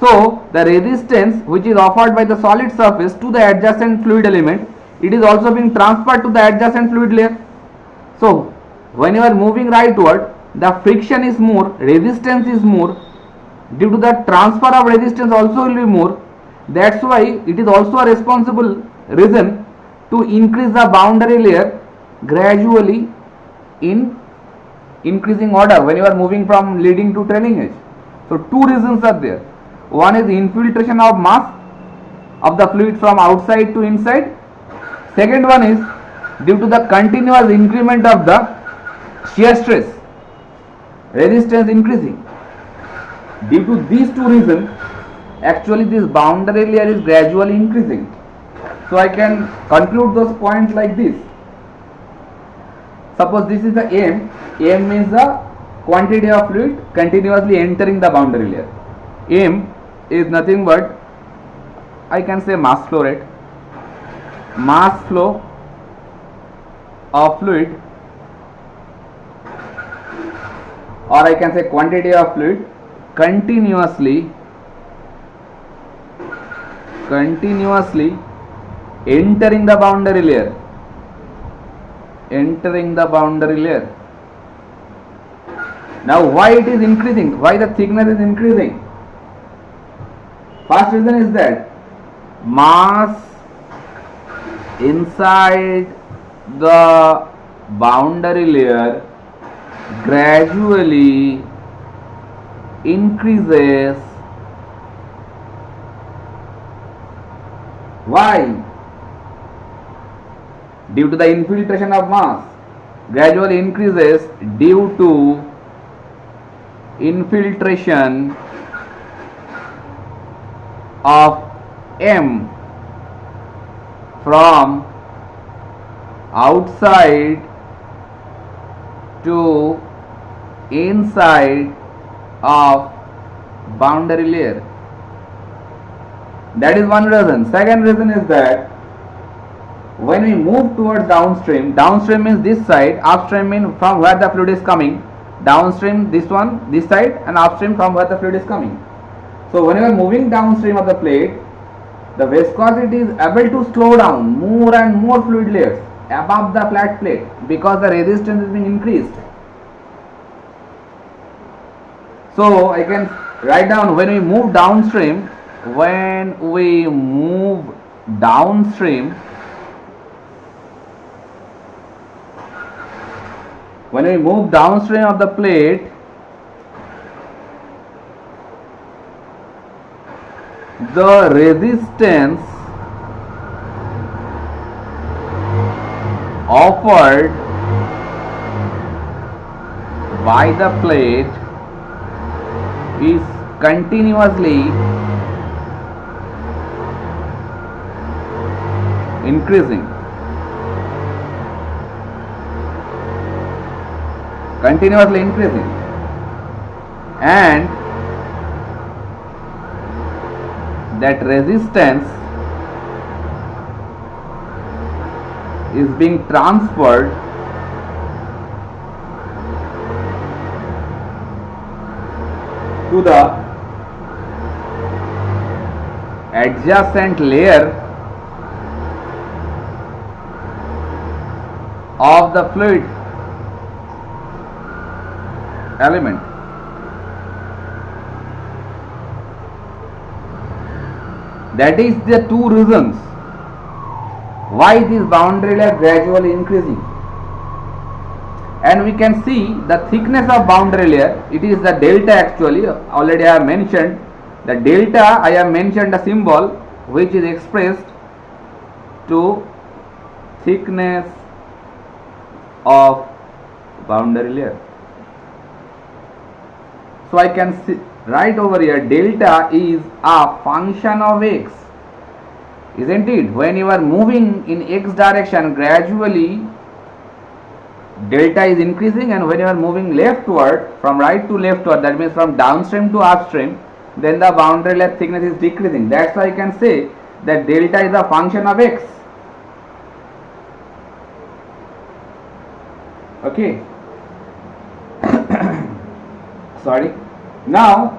A: So the resistance which is offered by the solid surface to the adjacent fluid element, it is also being transferred to the adjacent fluid layer. So when you are moving rightward, the friction is more, resistance is more. Due to the transfer of resistance also will be more. That's why it is also a responsible reason to increase the boundary layer gradually in increasing order when you are moving from leading to trailing edge. So two reasons are there. One is infiltration of mass of the fluid from outside to inside. Second one is due to the continuous increment of the shear stress, resistance increasing. Due to these two reasons, actually this boundary layer is gradually increasing. So I can conclude those points like this. Suppose this is the M. M means the quantity of fluid continuously entering the boundary layer. M is nothing but, I can say, mass flow rate. Mass flow of fluid, or I can say quantity of fluid continuously entering the boundary layer. Now why it is increasing? Why the thickness is increasing? First reason is that mass inside the boundary layer gradually increases. Why? Due to the infiltration of mass, gradually increases due to infiltration of M from outside to inside of boundary layer. That is one reason. Second reason is that when we move towards downstream, downstream means this side, upstream means from where the fluid is coming, downstream this one, this side, and upstream from where the fluid is coming. So when you are moving downstream of the plate, The viscosity is able to slow down more and more fluid layers above the flat plate because the resistance is being increased. So I can write down when we move downstream, downstream, when we move downstream of the plate, the resistance offered by the plate is continuously increasing. And that resistance is being transferred to the adjacent layer of the fluid element. That is the two reasons why this boundary layer gradually increasing. And we can see the thickness of boundary layer, it is the delta actually, already I have mentioned the delta, I have mentioned the symbol which is expressed to thickness of boundary layer. So I can see, write over here delta is a function of x, isn't it? When you are moving in x direction, gradually delta is increasing, and when you are moving leftward, from right to leftward, that means from downstream to upstream, then the boundary layer thickness is decreasing. That's why I can say that delta is a function of x. Okay. Sorry. Now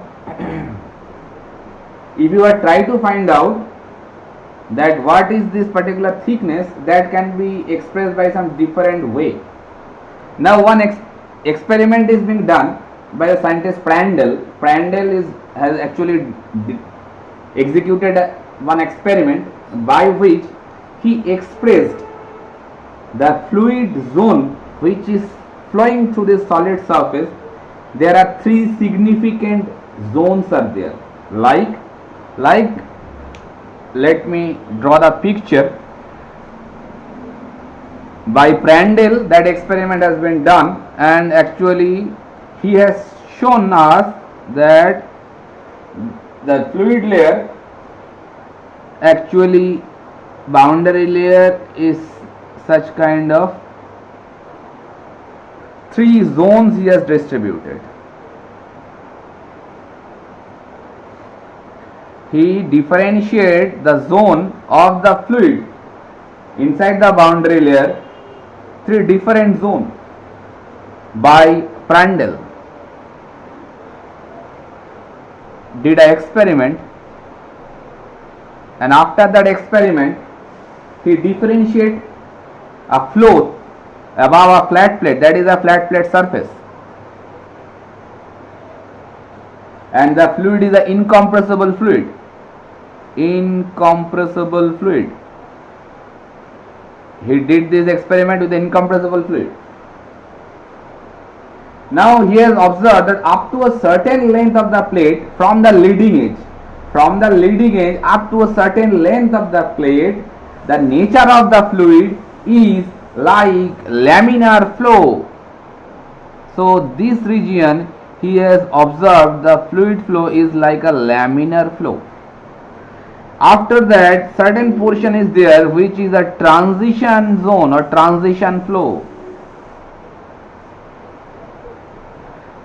A: if you are trying to find out that what is this particular thickness, that can be expressed by some different way. Now one experiment is being done by the scientist Prandtl. Prandtl has actually executed one experiment by which he expressed the fluid zone which is flowing through this solid surface. There are three significant zones are there, like let me draw the picture. By Prandtl, that experiment has been done, and actually he has shown us that the fluid layer, actually boundary layer, is such kind of three zones he has distributed. He differentiated the zone of the fluid inside the boundary layer, three different zones by Prandtl. Did an experiment, and after that experiment he differentiated a flow above a flat plate, that is a flat plate surface, and the fluid is an incompressible fluid. He did this experiment with the incompressible fluid. Now he has observed that up to a certain length of the plate, from the leading edge up to a certain length of the plate, the nature of the fluid is like laminar flow. So this region he has observed the fluid flow is like a laminar flow. After that, certain portion is there which is a transition zone or transition flow,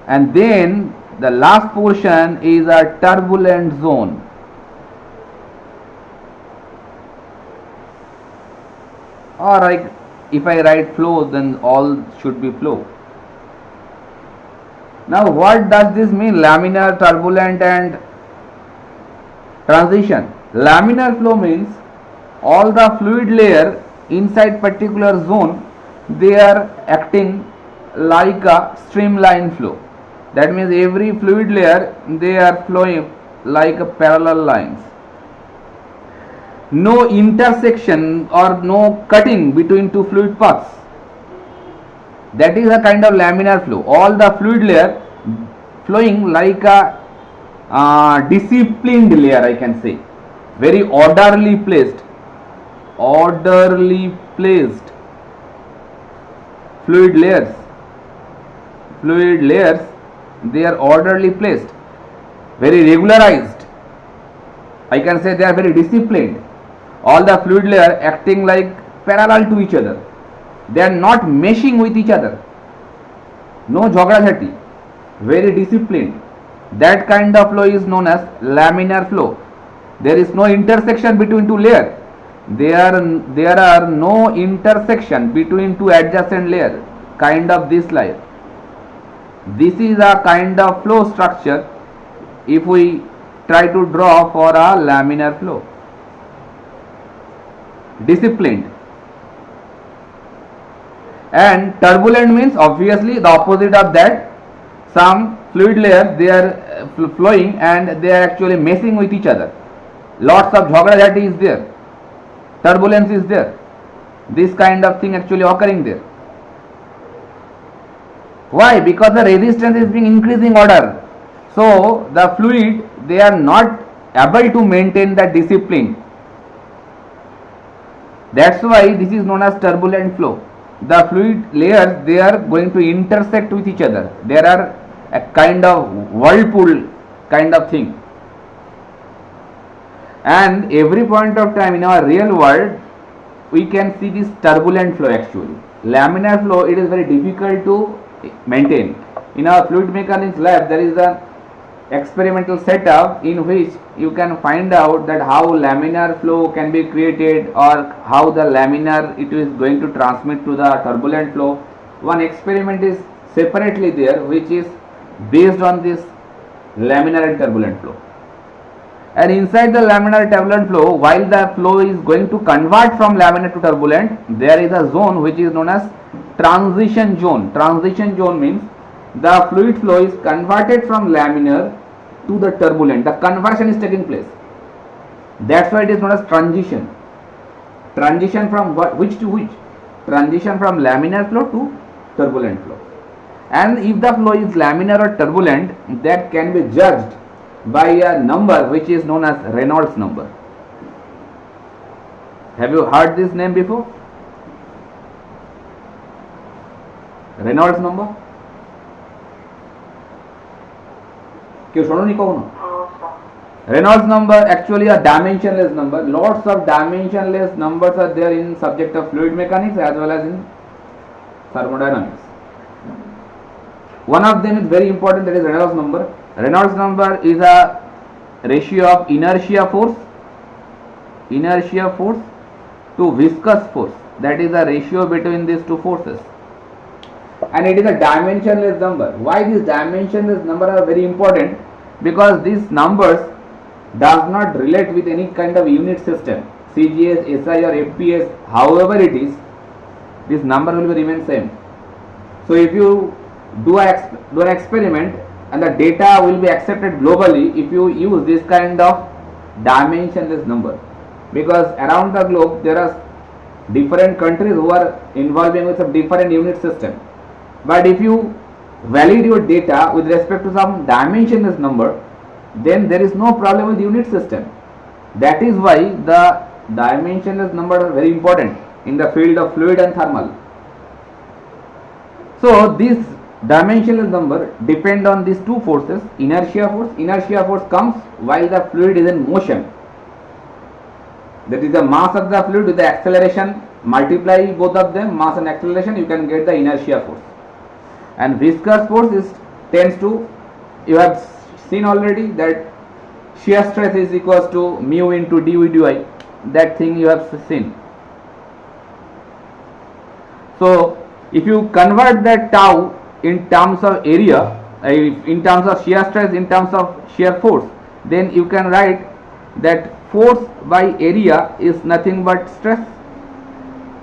A: and then the last portion is a turbulent zone. Or if I write flow, then all should be flow. Now what does this mean, laminar, turbulent and transition. Laminar flow means all the fluid layer inside particular zone, they are acting like a streamline flow. That means every fluid layer, they are flowing like a parallel lines. No intersection or no cutting between two fluid paths. That is a kind of laminar flow. All the fluid layer flowing like a disciplined layer, I can say, very orderly placed fluid layers, they are orderly placed, very regularized, I can say. They are very disciplined. All the fluid layer acting like parallel to each other, they are not meshing with each other, no jhogda-jhati, very disciplined. That kind of flow is known as laminar flow. There is no intersection between two layers. There are no intersection between two adjacent layers, kind of this layer. This is a kind of flow structure if we try to draw for a laminar flow. Disciplined. And turbulent means obviously the opposite of that. Some fluid layers, they are flowing and they are actually messing with each other. Lots of jhogda-jhati is there, turbulence is there, this kind of thing actually occurring there. Why? Because the resistance is being increasing order. So the fluid, they are not able to maintain that discipline. That's why this is known as turbulent flow. The fluid layers, they are going to intersect with each other. There are a kind of whirlpool kind of thing. And every point of time in our real world, we can see this turbulent flow actually. Laminar flow, it is very difficult to maintain. In our fluid mechanics lab, there is a experimental setup in which you can find out that how laminar flow can be created or how the laminar it is going to transmit to the turbulent flow. One experiment is separately there which is based on this laminar and turbulent flow. And inside the laminar turbulent flow, while the flow is going to convert from laminar to turbulent, there is a zone which is known as transition zone. Transition zone means the fluid flow is converted from laminar to the turbulent. The conversion is taking place. That's why it is known as transition. Transition from which to which? Transition from laminar flow to turbulent flow. And if the flow is laminar or turbulent, that can be judged by a number which is known as Reynolds number. Have you heard this name before? Reynolds number? क्यों सुनो नहीं कहो ना? Reynolds number actually a dimensionless number. Lots of dimensionless numbers are there in subject of fluid mechanics as well as in thermodynamics. One of them is very important, that is Reynolds number. Reynolds number is a ratio of inertia force to viscous force. That is the ratio between these two forces. And it is a dimensionless number. Why these dimensionless numbers are very important? Because these numbers does not relate with any kind of unit system, CGS, SI or FPS, however it is, this number will remain same. So if you do an experiment and the data will be accepted globally if you use this kind of dimensionless number, because around the globe there are different countries who are involving with some different unit system. But if you validate your data with respect to some dimensionless number, then there is no problem with unit system. That is why the dimensionless numbers are very important in the field of fluid and thermal. So this dimensionless number depend on these two forces. Inertia force comes while the fluid is in motion. That is the mass of the fluid with the acceleration, multiply both of them, mass and acceleration, you can get the inertia force. And viscous force tends to, you have seen already that shear stress is equals to mu into dV dy. That thing you have seen. So if you convert that tau in terms of area, in terms of shear stress, in terms of shear force, then you can write that force by area is nothing but stress,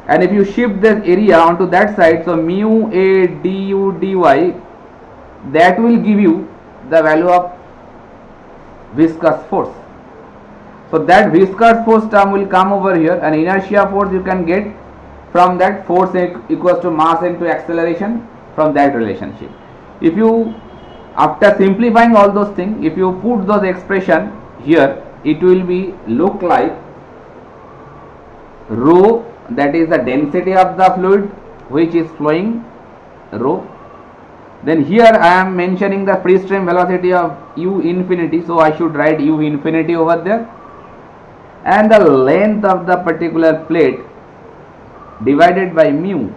A: and if you shift this area onto that side, so mu a du dy, that will give you the value of viscous force. So that viscous force term will come over here, and inertia force you can get from that force equals to mass into acceleration from that relationship. If you, after simplifying all those things, if you put those expression here, it will be look like rho, that is the density of the fluid which is flowing, rho. Then here I am mentioning the free stream velocity of u infinity, so I should write u infinity over there, and the length of the particular plate divided by mu,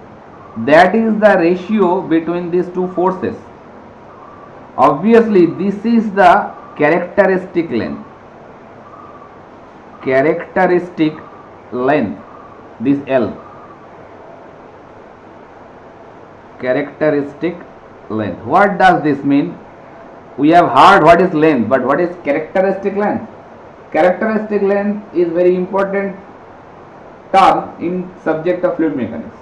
A: that is the ratio between these two forces. Obviously this is the characteristic length, this L, characteristic length. What does this mean? We have heard what is length, but what is characteristic length? Characteristic length is very important term in subject of fluid mechanics.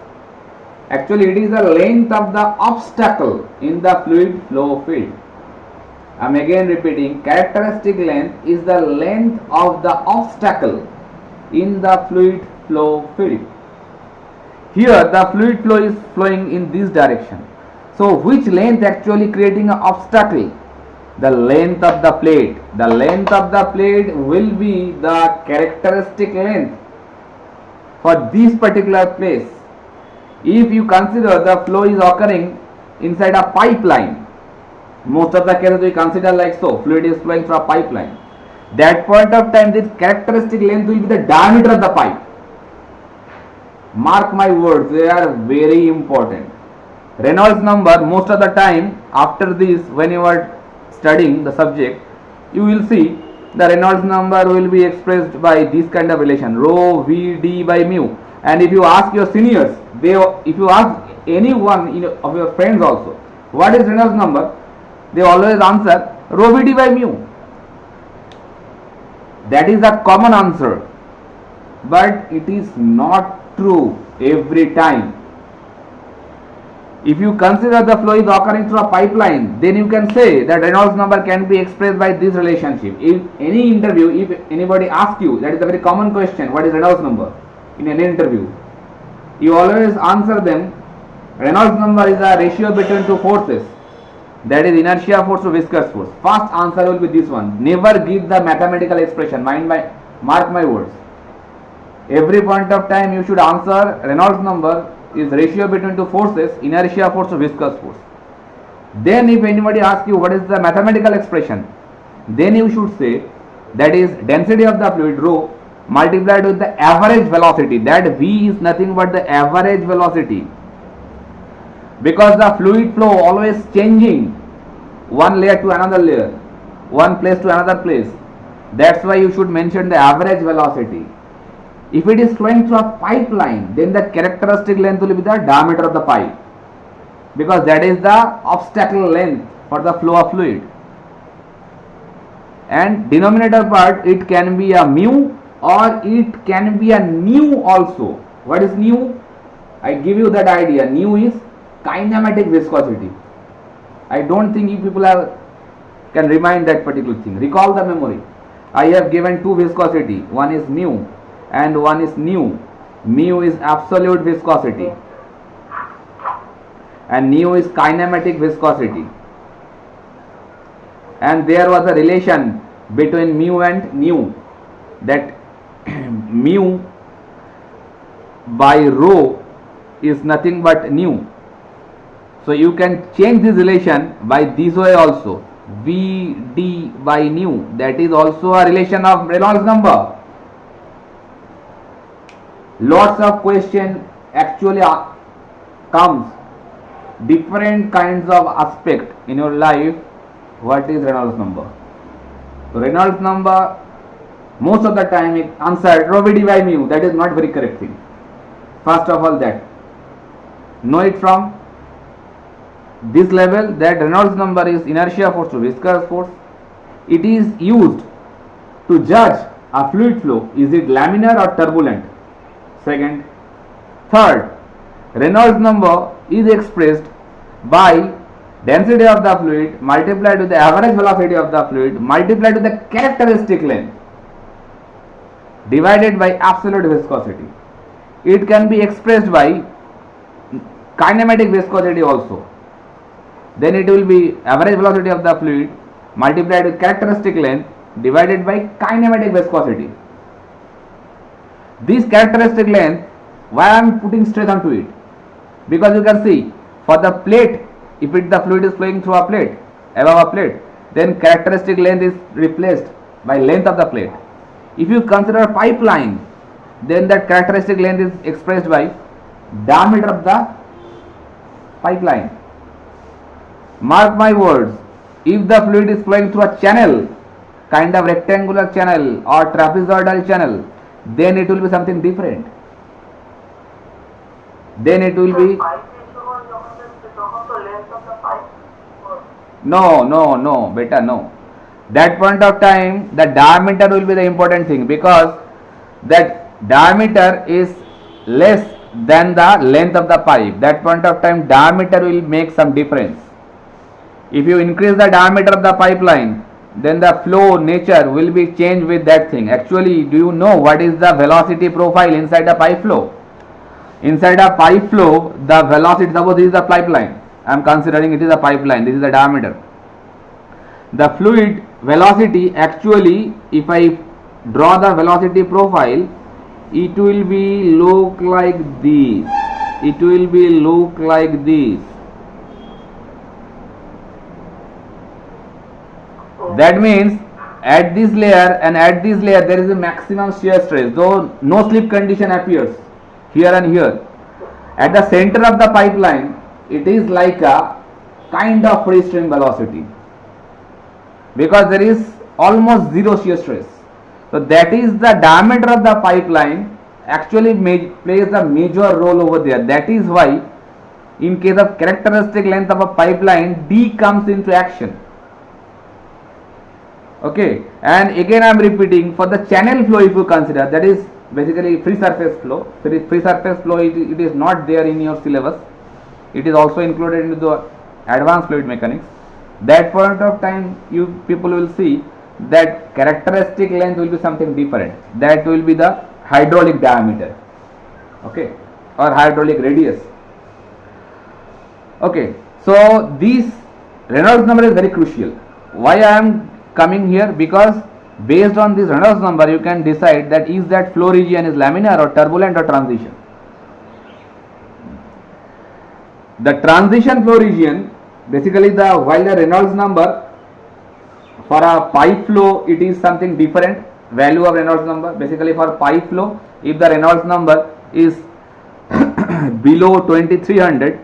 A: Actually it is the length of the obstacle in the fluid flow field. I am again repeating, characteristic length is the length of the obstacle in the fluid flow field. Here the fluid flow is flowing in this direction. So which length actually creating an obstacle? The length of the plate. The length of the plate will be the characteristic length for this particular place. If you consider the flow is occurring inside a pipeline, most of the cases we consider like so, fluid is flowing through a pipeline. That point of time, this characteristic length will be the diameter of the pipe. Mark my words, they are very important. Reynolds number, most of the time after this, when you are studying the subject, you will see the Reynolds number will be expressed by this kind of relation, rho v d by mu. And if you ask your seniors, if you ask anyone of your friends also, what is Reynolds number, they always answer rho v d by mu. That is the common answer, but it is not true every time. If you consider the flow is occurring through a pipeline, then you can say that Reynolds number can be expressed by this relationship. If any interview, if anybody asks you, that is a very common question, what is Reynolds number in any interview, you always answer them, Reynolds number is a ratio between two forces, that is inertia force to viscous force. First answer will be this one. Never give the mathematical expression, mark my words. Every point of time you should answer Reynolds number is ratio between two forces, inertia force to viscous force. Then if anybody asks you what is the mathematical expression, then you should say that is density of the fluid rho multiplied with the average velocity, that v is nothing but the average velocity, because the fluid flow always changing one layer to another layer, one place to another place. That's why you should mention the average velocity. If it is flowing through a pipeline, then the characteristic length will be the diameter of the pipe, because that is the obstacle length for the flow of fluid. And denominator part, it can be a mu or it can be a nu also. What is nu? I give you that idea. Nu is kinematic viscosity. I don't think you people can remind that particular thing. Recall the memory. I have given two viscosity. One is mu and one is nu. Mu is absolute viscosity and nu is kinematic viscosity. And there was a relation between mu and nu, that mu by rho is nothing but nu. So you can change this relation by this way also, v d by nu, that is also a relation of Reynolds number. Lots of question actually comes, different kinds of aspect in your life. What is Reynolds number? So Reynolds number, most of the time it answered rho v d by mu. That is not very correct thing. First of all, that know it from this level, that Reynolds number is inertia force to viscous force. It is used to judge a fluid flow, is it laminar or turbulent? Second. Third, Reynolds number is expressed by density of the fluid multiplied with the average velocity of the fluid multiplied with the characteristic length divided by absolute viscosity. It can be expressed by kinematic viscosity also. Then it will be average velocity of the fluid multiplied with characteristic length divided by kinematic viscosity. This characteristic length, why I am putting stress onto it? Because you can see for the plate, if the fluid is flowing through a plate, above a plate, then characteristic length is replaced by length of the plate. If you consider a pipeline, then that characteristic length is expressed by diameter of the pipeline. Mark my words, if the fluid is flowing through a channel, kind of rectangular channel or trapezoidal channel, then it will be something different. Then it will be no, better no. That point of time, the diameter will be the important thing, because that diameter is less than the length of the pipe. That point of time, diameter will make some difference. If you increase the diameter of the pipeline, then the flow nature will be changed with that thing. Actually, do you know what is the velocity profile inside a pipe flow? Inside a pipe flow, the velocity, suppose this is the pipeline, I am considering it is a pipeline, this is the diameter. The fluid velocity, actually, if I draw the velocity profile, it will be look like this. It will be look like this. That means at this layer and at this layer there is a maximum shear stress, though no slip condition appears here and here. At the center of the pipeline, it is like a kind of free stream velocity, because there is almost zero shear stress. So that is the diameter of the pipeline actually plays a major role over there. That is why in case of characteristic length of a pipeline, D comes into action. Okay, and again I am repeating, for the channel flow, if you consider, that is basically free surface flow. Free surface flow, it is not there in your syllabus. It is also included into the advanced fluid mechanics. That point of time, you people will see that characteristic length will be something different. That will be the hydraulic diameter, okay, or hydraulic radius. Okay, so this Reynolds number is very crucial. Why I am coming here? Because based on this Reynolds number, you can decide that is that flow region is laminar or turbulent or transition. The transition flow region, basically while the Reynolds number for a pipe flow, it is something different. Value of Reynolds number, basically for pipe flow, if the Reynolds number is below 2300,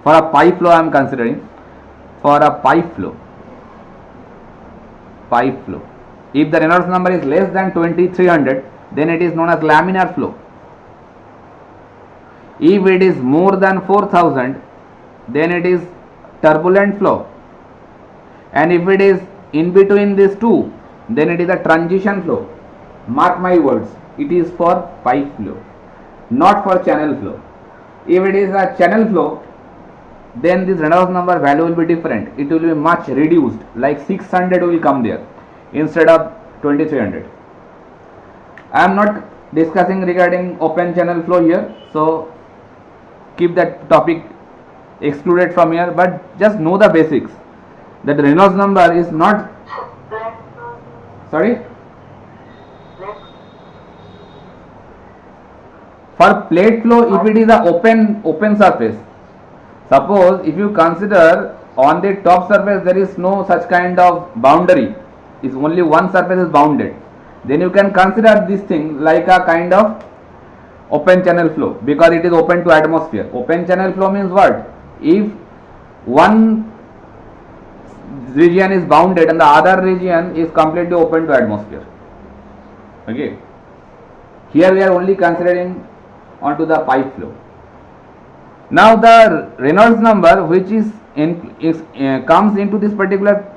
A: for a pipe flow I am considering, for a pipe flow, if the Reynolds number is less than 2300, then it is known as laminar flow. If it is more than 4000, then it is turbulent flow, and if it is in between these two, then it is a transition flow. Mark my words, it is for pipe flow, not for channel flow. If it is a channel flow, then this Reynolds number value will be different. It will be much reduced, like 600 will come there instead of 2300. I am not discussing regarding open channel flow here, so keep that topic excluded from here, but just know the basics, that the Reynolds number is not, sorry, for plate flow, if it is a open surface, suppose if you consider on the top surface there is no such kind of boundary, is only one surface is bounded, then you can consider this thing like a kind of open channel flow, because it is open to atmosphere. Open channel flow means what? If one region is bounded and the other region is completely open to atmosphere. Okay, here we are only considering onto the pipe flow. Now the Reynolds number which is comes into this particular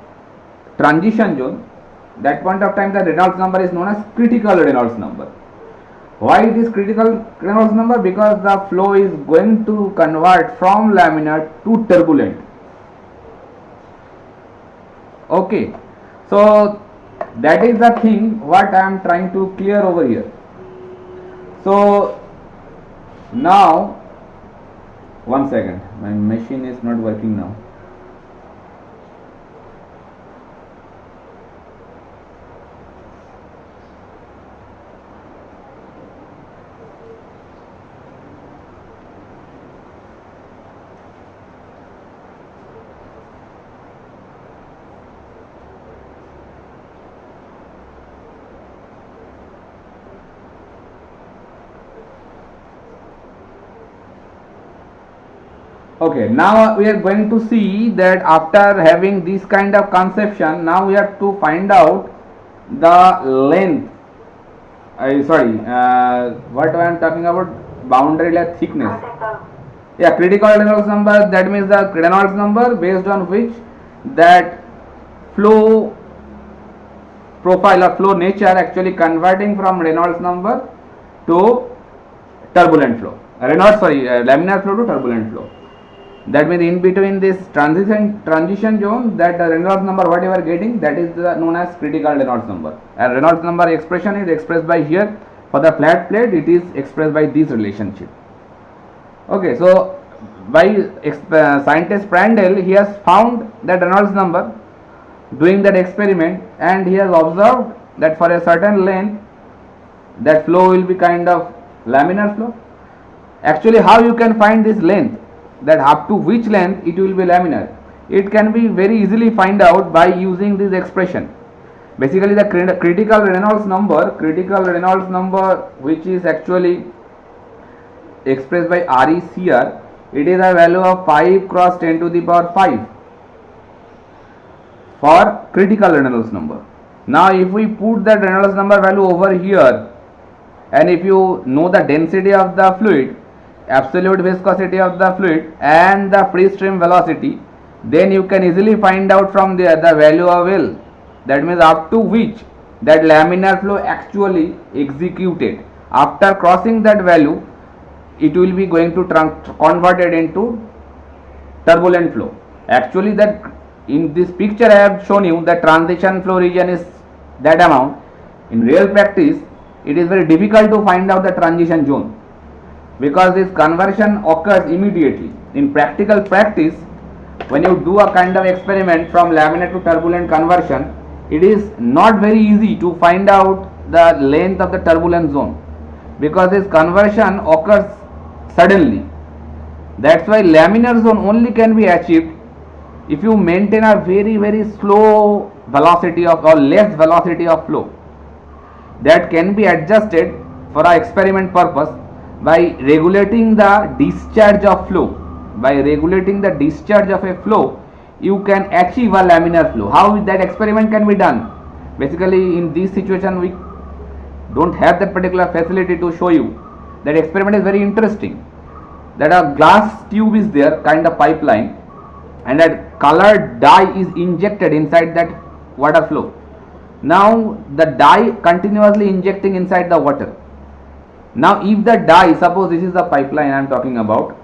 A: transition zone, That point of time the Reynolds number is known as critical Reynolds number. Why it is critical Reynolds number? Because the flow is going to convert from laminar to turbulent. Okay, so that is the thing what I am trying to clear over here. So now, one second, my machine is not working now. Okay, now we are going to see that after having this kind of conception, now we have to find out the length. What I am talking about, boundary layer thickness.
B: Critical.
A: Yeah, critical Reynolds number, that means the Reynolds number based on which that flow profile or flow nature actually converting from Reynolds number to turbulent flow. Laminar flow to turbulent flow. That means in between this transition zone, that Reynolds number whatever getting, that is known as critical Reynolds number. And Reynolds number expression is expressed by here. For the flat plate, it is expressed by this relationship. Okay, so by scientist Prandtl, he has found that Reynolds number doing that experiment, and he has observed that for a certain length that flow will be kind of laminar flow. Actually, how you can find this length, that up to which length it will be laminar? It can be very easily find out by using this expression. Basically the critical Reynolds number which is actually expressed by RECR, it is a value of 5 cross 10 to the power 5 for critical Reynolds number. Now if we put that Reynolds number value over here, and if you know the density of the fluid, absolute viscosity of the fluid and the free stream velocity, then you can easily find out from there the value of L, that means up to which that laminar flow actually executed. After crossing that value, it will be going to converted into turbulent flow. Actually that in this picture I have shown you the transition flow region is that amount. In real practice, it is very difficult to find out the transition zone, because this conversion occurs immediately. In practical practice, when you do a kind of experiment from laminar to turbulent conversion, it is not very easy to find out the length of the turbulent zone, because this conversion occurs suddenly. That's why laminar zone only can be achieved if you maintain a very slow velocity of or less velocity of flow. That can be adjusted for our experiment purpose by regulating the discharge of flow. By regulating the discharge of a flow, you can achieve a laminar flow. How that experiment can be done? Basically in this situation we don't have that particular facility to show you. That experiment is very interesting. That a glass tube is there, kind of pipeline, and that colored dye is injected inside that water flow. Now the dye continuously injecting inside the water. Now if the dye, suppose this is the pipeline I am talking about,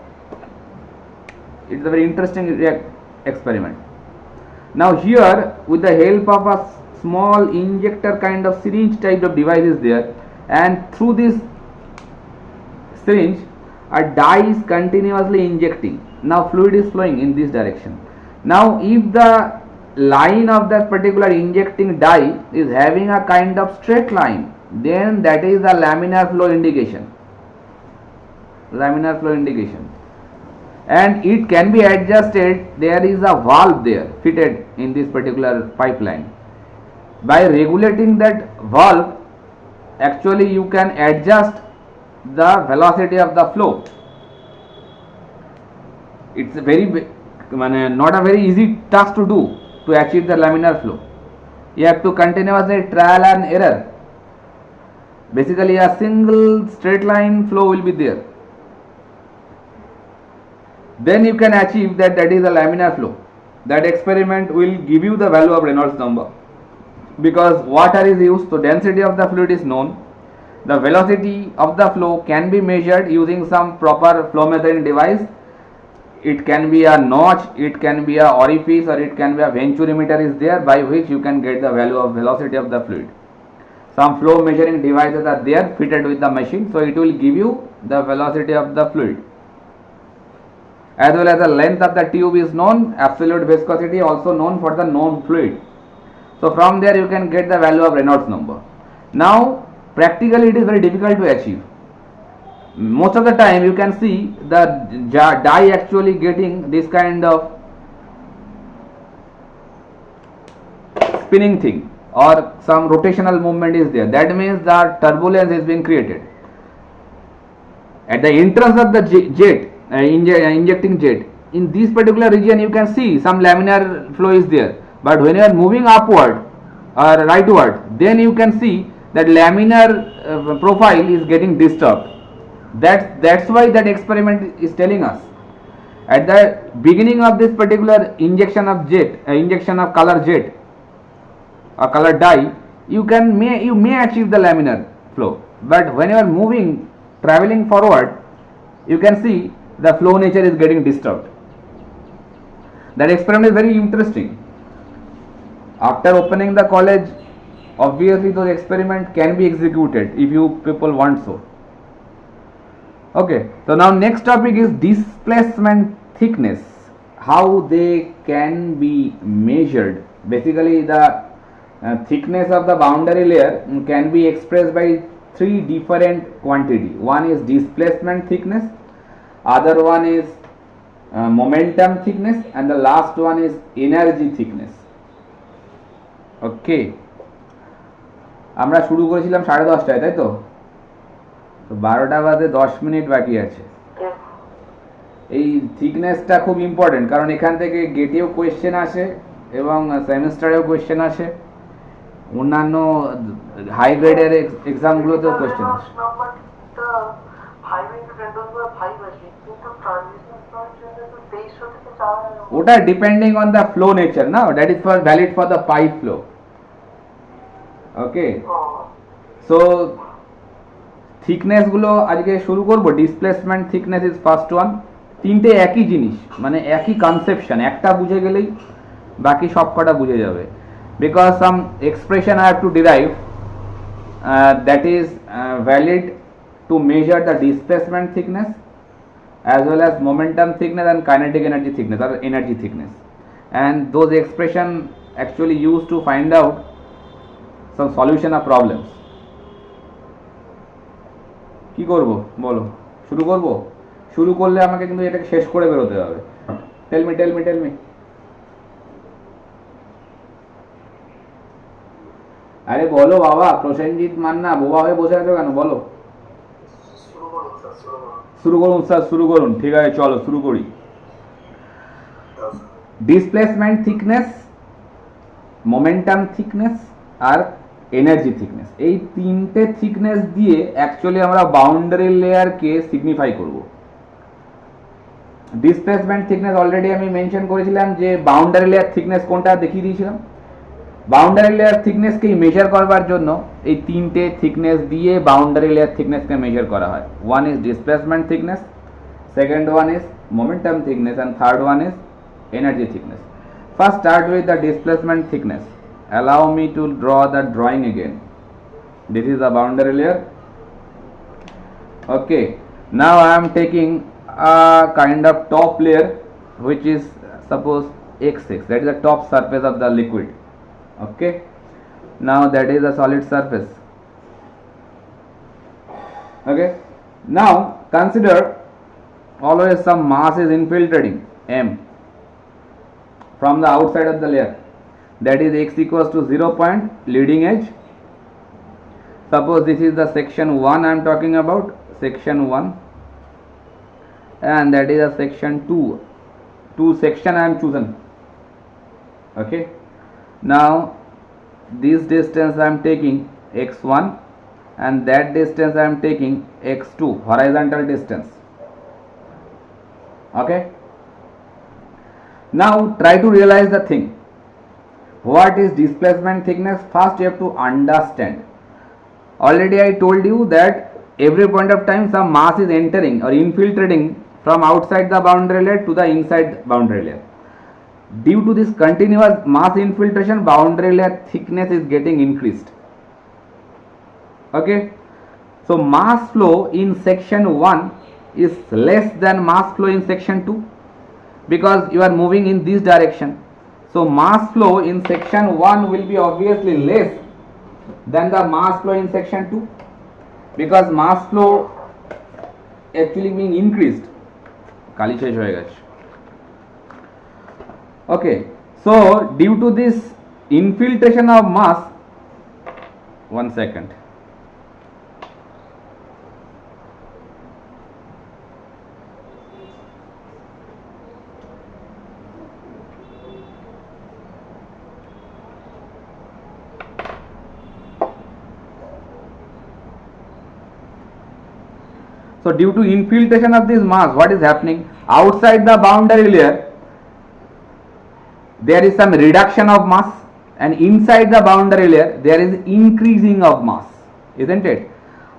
A: it's a very interesting experiment. Now here with the help of a small injector kind of syringe type of device is there, and through this syringe a dye is continuously injecting. Now fluid is flowing in this direction. Now if the line of that particular injecting dye is having a kind of straight line, then that is a laminar flow indication. Laminar flow indication. And it can be adjusted. There is a valve there fitted in this particular pipeline. By regulating that valve, actually you can adjust the velocity of the flow. It's a not a very easy task to do to achieve the laminar flow. You have to continuously trial and error. Basically a single straight line flow will be there. Then you can achieve that is a laminar flow. That experiment will give you the value of Reynolds number. because water is used, so density of the fluid is known. The velocity of the flow can be measured using some proper flow measuring device. It can be a notch, it can be a orifice, or it can be a venturimeter is there, by which you can get the value of velocity of the fluid. Some flow measuring devices are there fitted with the machine, so it will give you the velocity of the fluid. As well as the length of the tube is known, absolute viscosity also known for the known fluid. So from there you can get the value of Reynolds number. Now practically it is very difficult to achieve. Most of the time you can see the die actually getting this kind of spinning thing, or some rotational movement is there. That means the turbulence is being created. At the entrance of the jet, injecting jet, in this particular region you can see some laminar flow is there. But when you are moving upward or rightward, then you can see that laminar profile is getting disturbed. That's why that experiment is telling us. At the beginning of this particular injection of color jet or color dye, you may achieve the laminar flow. But when you are moving, traveling forward, you can see the flow nature is getting disturbed. That experiment is very interesting. After opening the college, obviously those experiments can be executed if you people want so. Okay, so now next topic is displacement thickness, how they can be measured. Basically the thickness of the boundary layer can be expressed by three different quantity. One is displacement thickness, other one is momentum thickness, and the last one is energy thickness. ওকে, আমরা শুরু করেছিলাম 10:30টায়, তাই তো? তো 12টা বাজে 10 minute বাকি আছে। এই থিকনেসটা খুব ইম্পর্টেন্ট, কারণ এখান থেকে গেটেও কোয়েশ্চেন আসে এবং সেমিস্টারেও কোয়েশ্চেন আসে, অন্যান্য হাই গ্রেডের এক্সামগুলোতেও কোয়েশ্চেন আসে। ওটা depending on the flow nature না, that is for valid for the pipe flow. Okay, so thickness গুলো আজকে শুরু করব। Displacement thickness is first one. তিনটে একই জিনিস, মানে একই কনসেপশন, একটা বুঝে গেলেই বাকি সব কটা বুঝে যাবে। Because some expression I have to derive that is valid to measure the displacement thickness as well as momentum thickness and kinetic energy thickness or energy thickness, and those expression actually used to find out some solution of problems. কি করব বলো, শুরু করব? শুরু করলে আমাকে কিন্তু এটাকে শেষ করে বেরোতে হবে। টেল মি আরে বলো বাবা, প্রসেনজিৎ মান্না বোবা হয়ে বসে আছো কেন, বলো। শুরু করুন স্যার, শুরু করুন। ঠিক আছে, চলো শুরু করি। ডিসপ্লেসমেন্ট থিকনেস, মোমেন্টাম থিকনেস আর এনার্জি থিকনেস, এই তিনটে থিকনেস দিয়ে অ্যাকচুয়ালি আমরা বাউন্ডারি লেয়ারকে সিগনিফাই করব। ডিসপ্লেসমেন্ট থিকনেস অলরেডি আমি মেনশন করেছিলাম যে বাউন্ডারি লেয়ার থিকনেস কোনটা দেখিয়ে দিয়েছিলাম। বাউন্ডারি লেয়ার থিকনেসকে মেজার করবার জন্য এই তিনটে থিকনেস দিয়ে বাউন্ডারি লেয়ার থিকনেসকে মেজার করা হয়। One is displacement thickness, second one is momentum thickness, and third one is energy thickness. First start with the displacement thickness. Allow me to draw the drawing again. This is the boundary layer. Okay, now I am taking a kind of top layer which is suppose x6, that is the top surface of the liquid. Okay, now that is a solid surface. Okay, now consider always some mass is infiltrating m from the outside of the layer, that is x equals to 0 point leading edge. Suppose this is the section 1 I am talking about, section 1, and that is a section 2 section I am chosen. Okay, now this distance I am taking x1 and that distance I am taking x2, horizontal distance. Okay, now try to realize the thing. What is displacement thickness? First you have to understand. Already I told you that every point of time some mass is entering or infiltrating from outside the boundary layer to the inside boundary layer. Due to this continuous mass infiltration, boundary layer thickness is getting increased. Okay, so mass flow in section 1 is less than mass flow in section 2 because you are moving in this direction. So mass flow in section 1 will be obviously less than the mass flow in section 2 because mass flow actually being increased. Kali shesh hoye geche. Okay, so due to this infiltration of mass, 1 second. So due to infiltration of this mass, what is happening? Outside the boundary layer, there is some reduction of mass, and inside the boundary layer, there is increasing of mass, isn't it?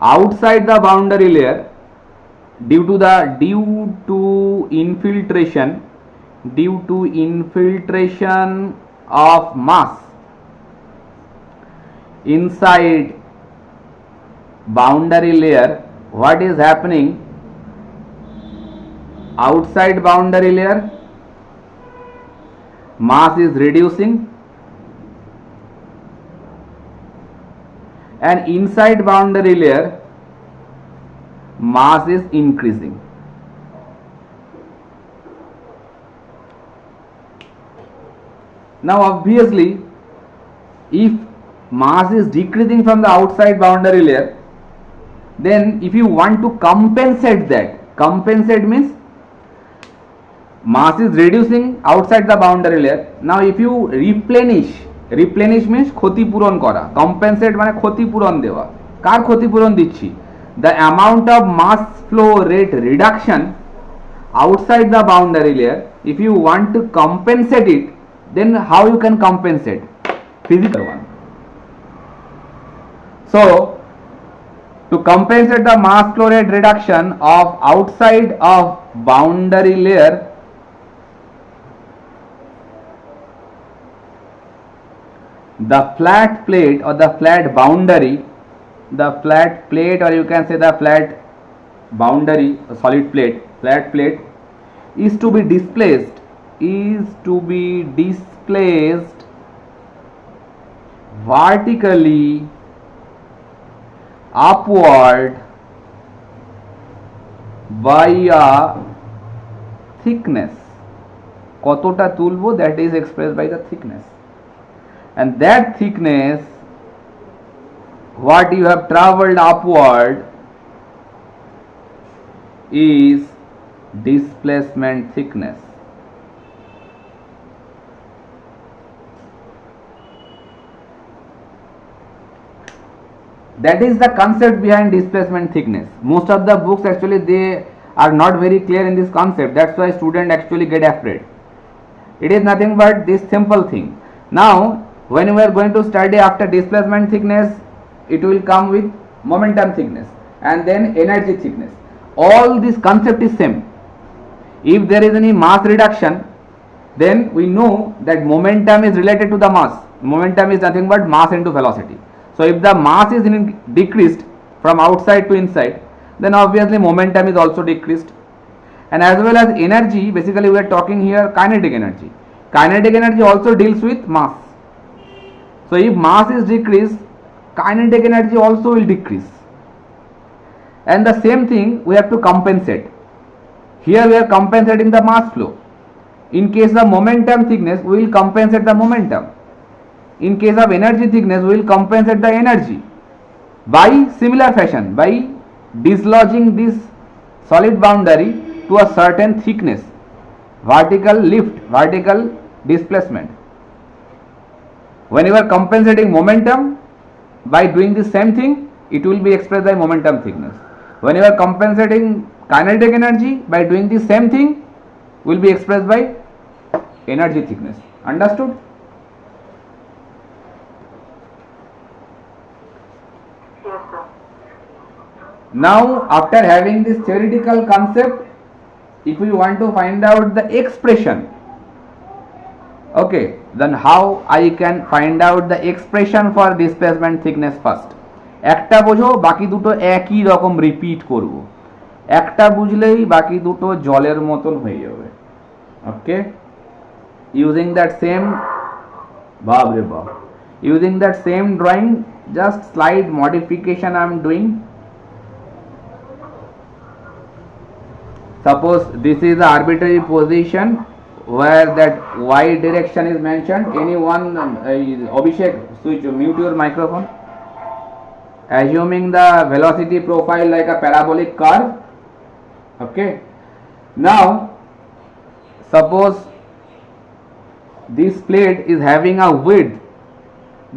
A: Outside the boundary layer, due to infiltration of mass inside boundary layer, what is happening? Outside boundary layer, mass is reducing, and inside boundary layer, mass is increasing. Now obviously, if mass is decreasing from the outside boundary layer, then if you want to compensate that, compensate means mass is reducing outside the boundary layer. Now if you replenish means ক্ষতিপূরণ করা, compensate মানে ক্ষতিপূরণ দেওয়া। কার ক্ষতিপূরণ দিচ্ছি? The amount of mass flow rate reduction outside the boundary layer, if you want to compensate it, then how you can compensate? Physical one. So to compensate the mass flow rate reduction of outside of boundary layer, the flat plate or the flat boundary, or you can say the flat boundary, solid plate, flat plate is to be displaced vertically upward by a thickness. কতটা তুলবো, that is expressed by the thickness, and that thickness what you have traveled upward is displacement thickness. That is the concept behind displacement thickness. Most of the books actually they are not very clear in this concept. That's why students actually get afraid. It is nothing but this simple thing. Now when we are going to study after displacement thickness, it will come with momentum thickness and then energy thickness. All this concept is same. If there is any mass reduction, then we know that momentum is related to the mass. Momentum is nothing but mass into velocity. So if the mass is decreased from outside to inside, then obviously momentum is also decreased. And as well as energy, basically we are talking here kinetic energy. Kinetic energy also deals with mass. So if mass is decreased, kinetic energy also will decrease. And the same thing we have to compensate. Here we are compensating the mass flow. In case of momentum thickness, we will compensate the momentum. In case of energy thickness, we will compensate the energy by similar fashion, by dislodging this solid boundary to a certain thickness, vertical lift, vertical displacement. When you are compensating momentum by doing the same thing, it will be expressed by momentum thickness. When you are compensating kinetic energy by doing the same thing, will be expressed by energy thickness. Understood? Now, after having this theoretical concept, if we want to find out the expression, okay, then how I can find out the expression for displacement thickness first? একটা বোঝো বাকি দুটো একই রকম repeat করব, একটা বুঝলেই বাকি দুটো জলের মতন হয়ে যাবে। ওকে, ইউজিং দ্যাট সেম, বাবরে বাব, using that same drawing, just slight modification I am doing. Suppose this is the arbitrary position where that y direction is mentioned. Anyone, Abhishek, switch, mute your microphone. Assuming the velocity profile like a parabolic curve. Okay, now suppose this plate is having a width,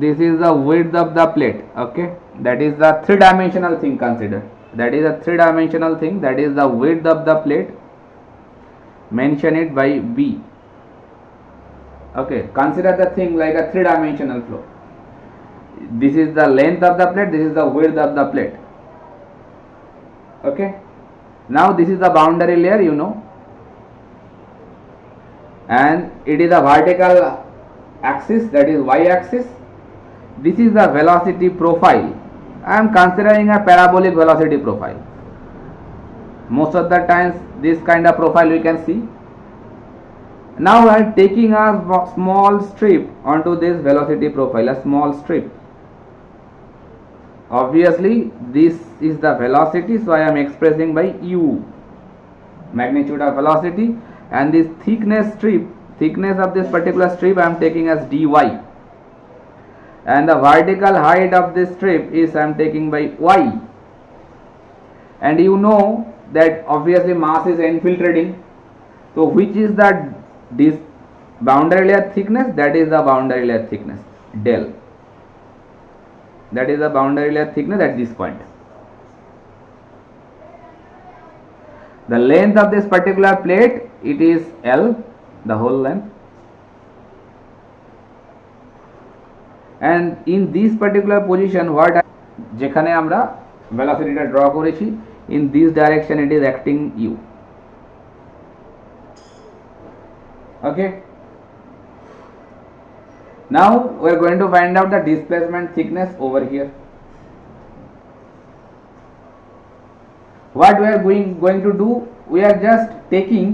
A: this is the width of the plate. Okay, that is the three-dimensional thing considered, that is a three-dimensional thing, that is the width of the plate, mention it by b. Okay, consider the thing like a three-dimensional flow. This is the length of the plate, this is the width of the plate. Okay, now this is the boundary layer, you know, and it is a vertical axis, that is y axis. This is the velocity profile. I am considering a parabolic velocity profile. Most of the times this kind of profile we can see. Now I am taking a small strip onto this velocity profile, a small strip. Obviously this is the velocity, so I am expressing by u, magnitude of velocity, and this thickness strip, thickness of this particular strip I am taking as dy, and the vertical height of this strip is I am taking by y. And you know that obviously mass is infiltrating, so which is the this boundary layer thickness? That is the boundary layer thickness, del. That is the boundary layer thickness at this point. The length of this particular plate, it is L, the whole length. And in this particular position, what যেখানে আমরা velocity-টা draw করেছি, in this direction it is acting u. Okay, now we are going to find out the displacement thickness over here. What we are going to do, we are just taking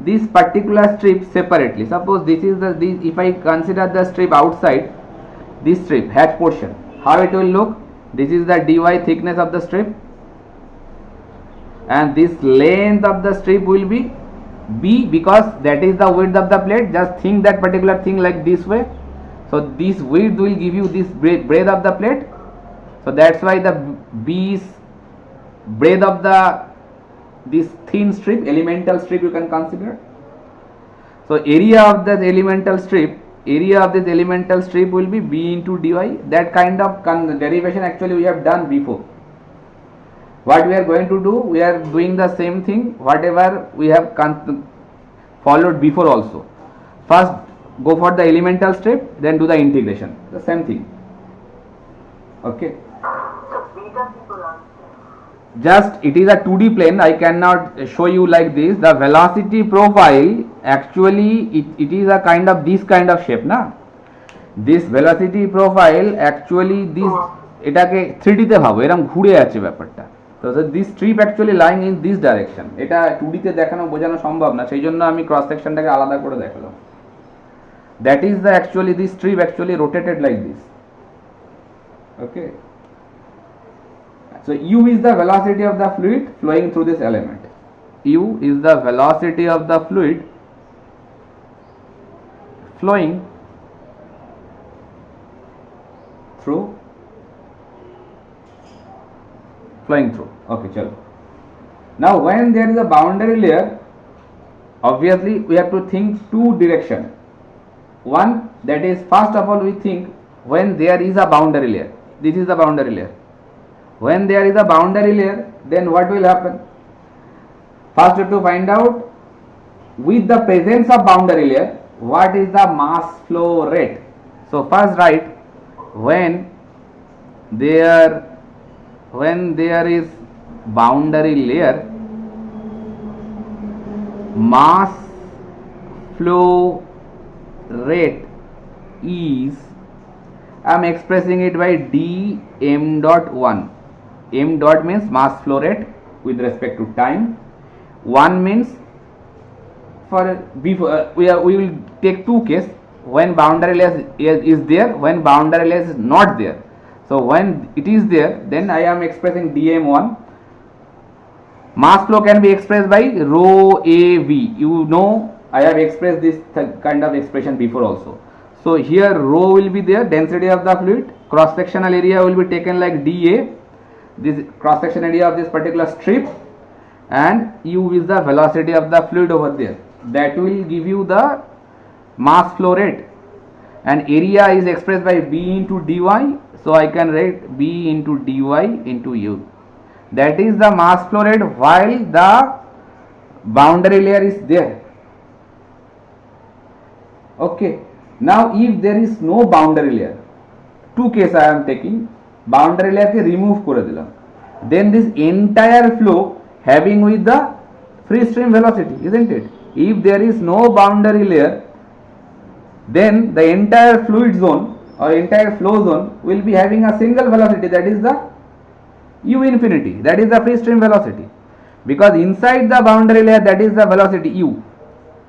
A: this particular strip separately. Suppose this is the if I consider the strip outside, this strip hatch portion, how it will look? This is the dy thickness of the strip, and this length of the strip will be b, because that is the width of the plate. Just think that particular thing like this way. So this width will give you this breadth of the plate, so that's why the b is breadth of the this thin strip, elemental strip you can consider. So area of the elemental strip, area of this elemental strip will be b into dy. That kind of derivation actually we have done before. What we are going to do, we are doing the same thing whatever we have followed before also. First go for the elemental strip, then do the integration, the same thing. Okay,
B: So beta people are
A: just it is a 2D plane, I cannot show you like this. The velocity profile actually it is a kind of this kind of shape na. This velocity profile actually this এটাকে 3D তে ভাবো, এরকম ঘুরে আছে ব্যাপারটা। তো this strip actually lying in this direction, এটা 2D তে দেখানো বোঝানো সম্ভব না, সেই জন্য আমি ক্রস সেকশনটাকে আলাদা করে দেখালাম। That is the actually this strip actually rotated like this. Okay, so u is the velocity of the fluid flowing through this element. U is the velocity of the fluid flowing through. Okay, chalo. Now when there is a boundary layer, obviously we have to think two direction. One, that is first of all we think when there is a boundary layer. This is the boundary layer. When there is a boundary layer, then what will happen? First we have to find out, with the presence of boundary layer, what is the mass flow rate. So first write when there is boundary layer, mass flow rate is, I am expressing it by d m dot 1. M dot means mass flow rate with respect to time. 1 means for before we will take two cases, when boundary layer is there, when boundary layer is not there. So when it is there, then I am expressing dm1. Mass flow can be expressed by rho av. You know, I have expressed this kind of expression before also. So here rho will be there, density of the fluid, cross sectional area will be taken like dA, this cross section area of this particular strip, and u is the velocity of the fluid over there. That will give you the mass flow rate, and area is expressed by b into dy. So I can write b into dy into u. That is the mass flow rate while the boundary layer is there. Okay. Now if there is no boundary layer, two cases I am taking, boundary layer ke remove kore dilam, then this entire flow having with the free stream velocity, isn't it? If there is no boundary layer, then the entire fluid zone or entire flow zone will be having a single velocity, that is the u infinity, that is the free stream velocity, because inside the boundary layer that is the velocity u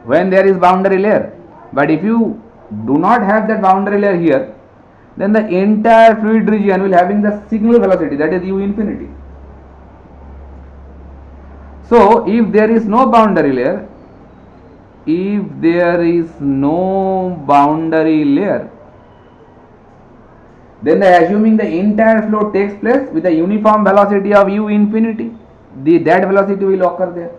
A: when there is boundary layer. But if you do not have that boundary layer here, then the entire fluid region will having the single velocity, that is u infinity. So if there is no boundary layer, then assuming the entire flow takes place with a uniform velocity of u infinity, that velocity will occur there.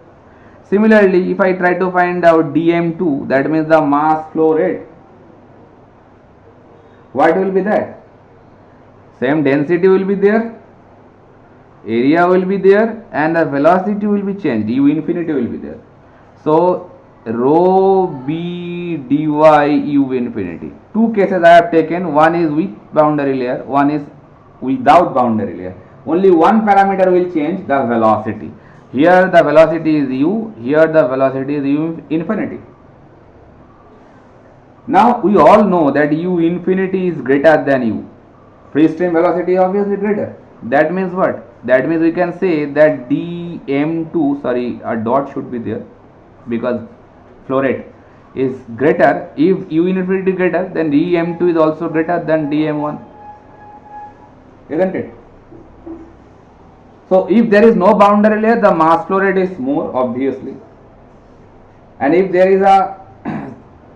A: Similarly, if I try to find out dm2, that means the mass flow rate, what will be that? Same density will be there, area will be there, and the velocity will be changed, u infinity will be there. So rho b dy u infinity. Two cases I have taken, one is with boundary layer, one is without boundary layer. Only one parameter will change, the velocity. Here the velocity is u, here the velocity is u infinity. Now we all know that u infinity is greater than u. Free stream velocity is obviously greater. That means what? That means we can say that dm2, sorry, a dot should be there because flow rate is greater. If u infinity is greater, then dm2 is also greater than dm1, isn't it? So if there is no boundary layer, the mass flow rate is more, obviously, and if there is a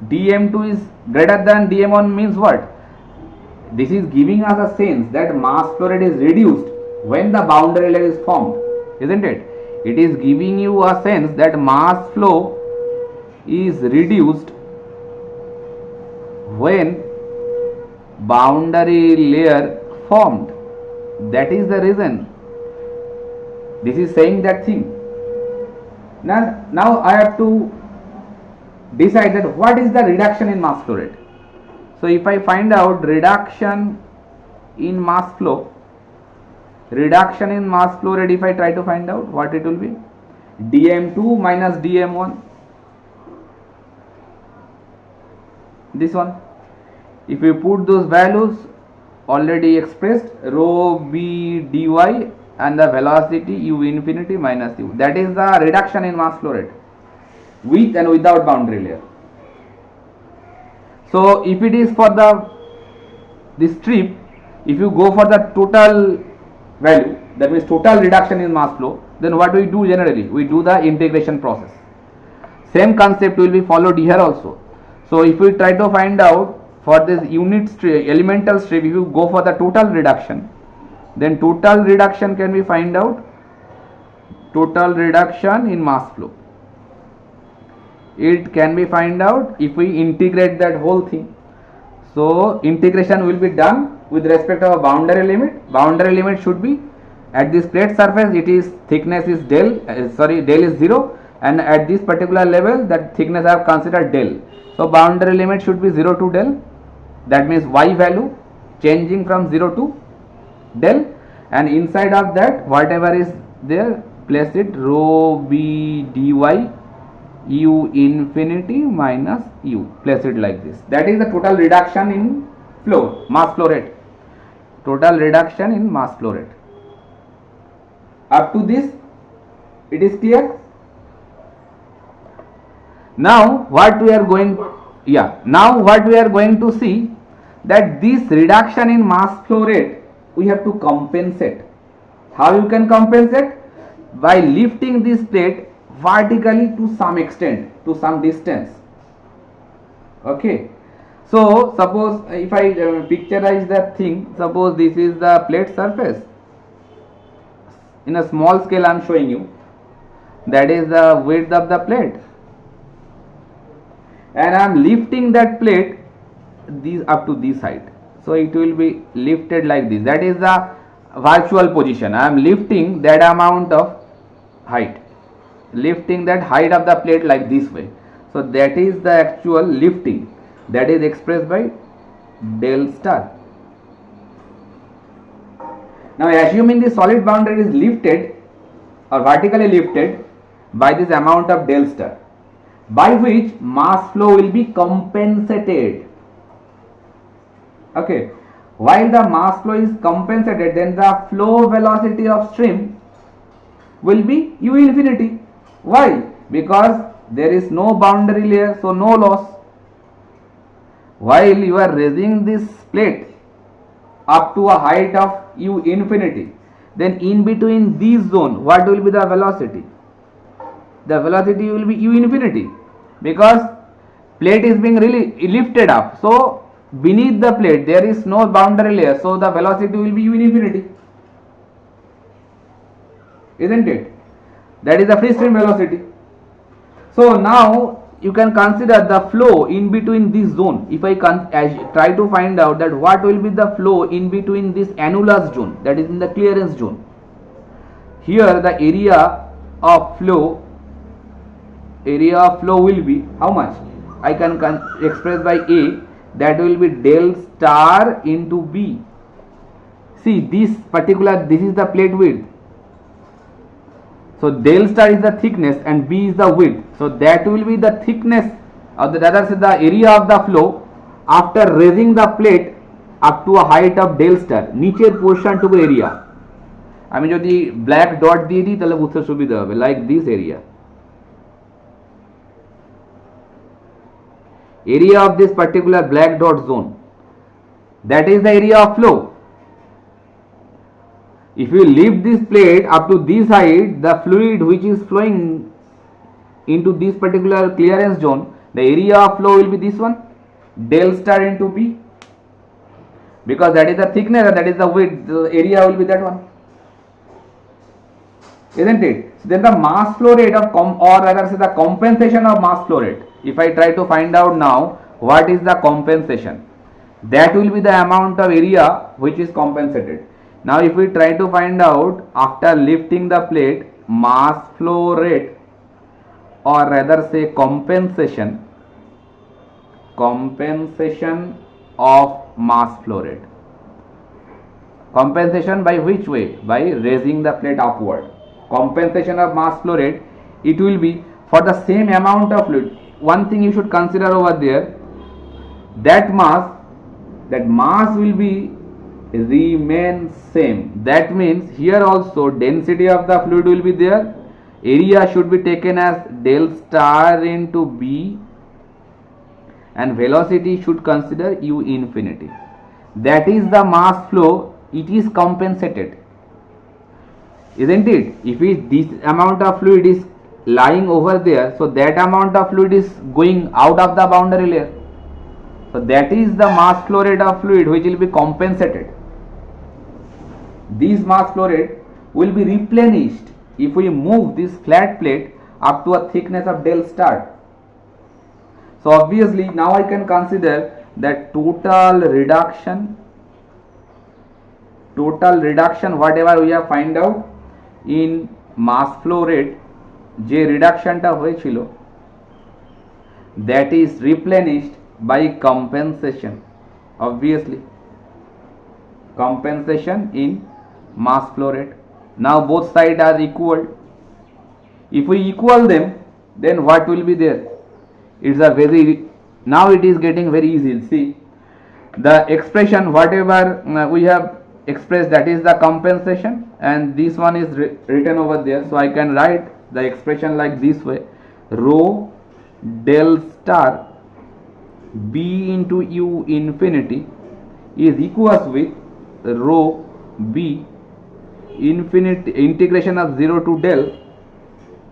A: dm2 is greater than dm1, means what? This is giving us a sense that mass flow rate is reduced when the boundary layer is formed, isn't it? It is giving you a sense that mass flow is reduced when boundary layer formed. That is the reason this is saying that thing. Now I have to decide that what is the reduction in mass flow rate. So if I find out reduction in mass flow rate, if I try to find out what it will be, dm2 minus dm1, this one. If you put those values already expressed, rho b dy and the velocity u infinity minus u, that is the reduction in mass flow rate with and without boundary layer. So if it is for this strip, if you go for the total value, that means total reduction in mass flow, then what we do generally, we do the integration process. Same concept will be followed here also. So if we try to find out for this unit strip, elemental strip, if you go for the total reduction, then total reduction can be find out, total reduction in mass flow. It can be find out if we integrate that whole thing. So integration will be done with respect to a boundary limit. Boundary limit should be at this plate surface, it is thickness is del, del is 0, and at this particular level that thickness I have considered del. So boundary limit should be 0 to del, that means y value changing from 0 to del, and inside of that whatever is there, place it rho b dy u infinity minus u, place it like this. That is the total reduction in flow, mass flow rate, total reduction in mass flow rate. Up to this it is clear. Now what we are going, now what we are going to see, that this reduction in mass flow rate we have to compensate. How you can compensate? By lifting this plate vertically to some extent, to some distance. Okay, so suppose if I picturize that thing, suppose this is the plate surface. In a small scale I am showing you, that is the width of the plate, and I am lifting that plate this up to this height. So it will be lifted like this. That is the virtual position. I am lifting that amount of height, lifting that height of the plate like this way. So that is the actual lifting, that is expressed by del star. Now assuming the solid boundary is lifted or vertically lifted by this amount of del star, by which mass flow will be compensated. Okay, while the mass flow is compensated, then the flow velocity of stream will be u infinity. Why? Because there is no boundary layer, so no loss. While you are raising this plate up to a height of u infinity, then in between this zone, what will be the velocity? The velocity will be u infinity, because plate is being really lifted up. So beneath the plate there is no boundary layer, so the velocity will be u infinity, isn't it? That is the free stream velocity. So now you can consider the flow in between this zone. If I try to find out that what will be the flow in between this annulus zone, that is in the clearance zone, here the area of flow will be how much? I can express by A, that will be del star into B. See, this is the plate width. So del star is the thickness and B is the width. So that will be the thickness, or the area of the flow after raising the plate up to a height of del star. নিচের portion টুকু area আমি যদি black dot দিয়ে দিই তাহলে বুঝতে সুবিধা হবে, like this area of this particular black dot zone, that is the area of flow. If you lift this plate up to this height, the fluid which is flowing into this particular clearance zone, the area of flow will be this one, del star into B, because that is the thickness and that is the width, the area will be that one, isn't it? So then the mass flow rate of or rather say the compensation of mass flow rate, if I try to find out now what is the compensation, that will be the amount of area which is compensated. Now if we try to find out after lifting the plate mass flow rate, or rather say compensation of mass flow rate. Compensation by which way? By raising the plate upward. Compensation of mass flow rate, it will be for the same amount of fluid. One thing you should consider over there, that mass will be remain same. That means here also density of the fluid will be there, area should be taken as del star into B, and velocity should consider u infinity. That is the mass flow, it is compensated, isn't it? If this amount of fluid is lying over there, so that amount of fluid is going out of the boundary layer, so that is the mass flow rate of fluid which will be compensated. This mass flow rate will be replenished if we move this flat plate up to a thickness of del star. So obviously now I can consider that total reduction whatever we have find out in mass flow rate, যে রিডাকশনটা হয়েছিল, that is replenished by compensation, obviously compensation in mass flow rate. Now both sides are equal. If we equal them, then what will be there? It's a very, now it is getting very easy. See, the expression whatever we have expressed, that is the compensation, and this one is written over there. So I can write the expression like this way: rho del star b into u infinity is equals with rho b infinity integration of 0 to del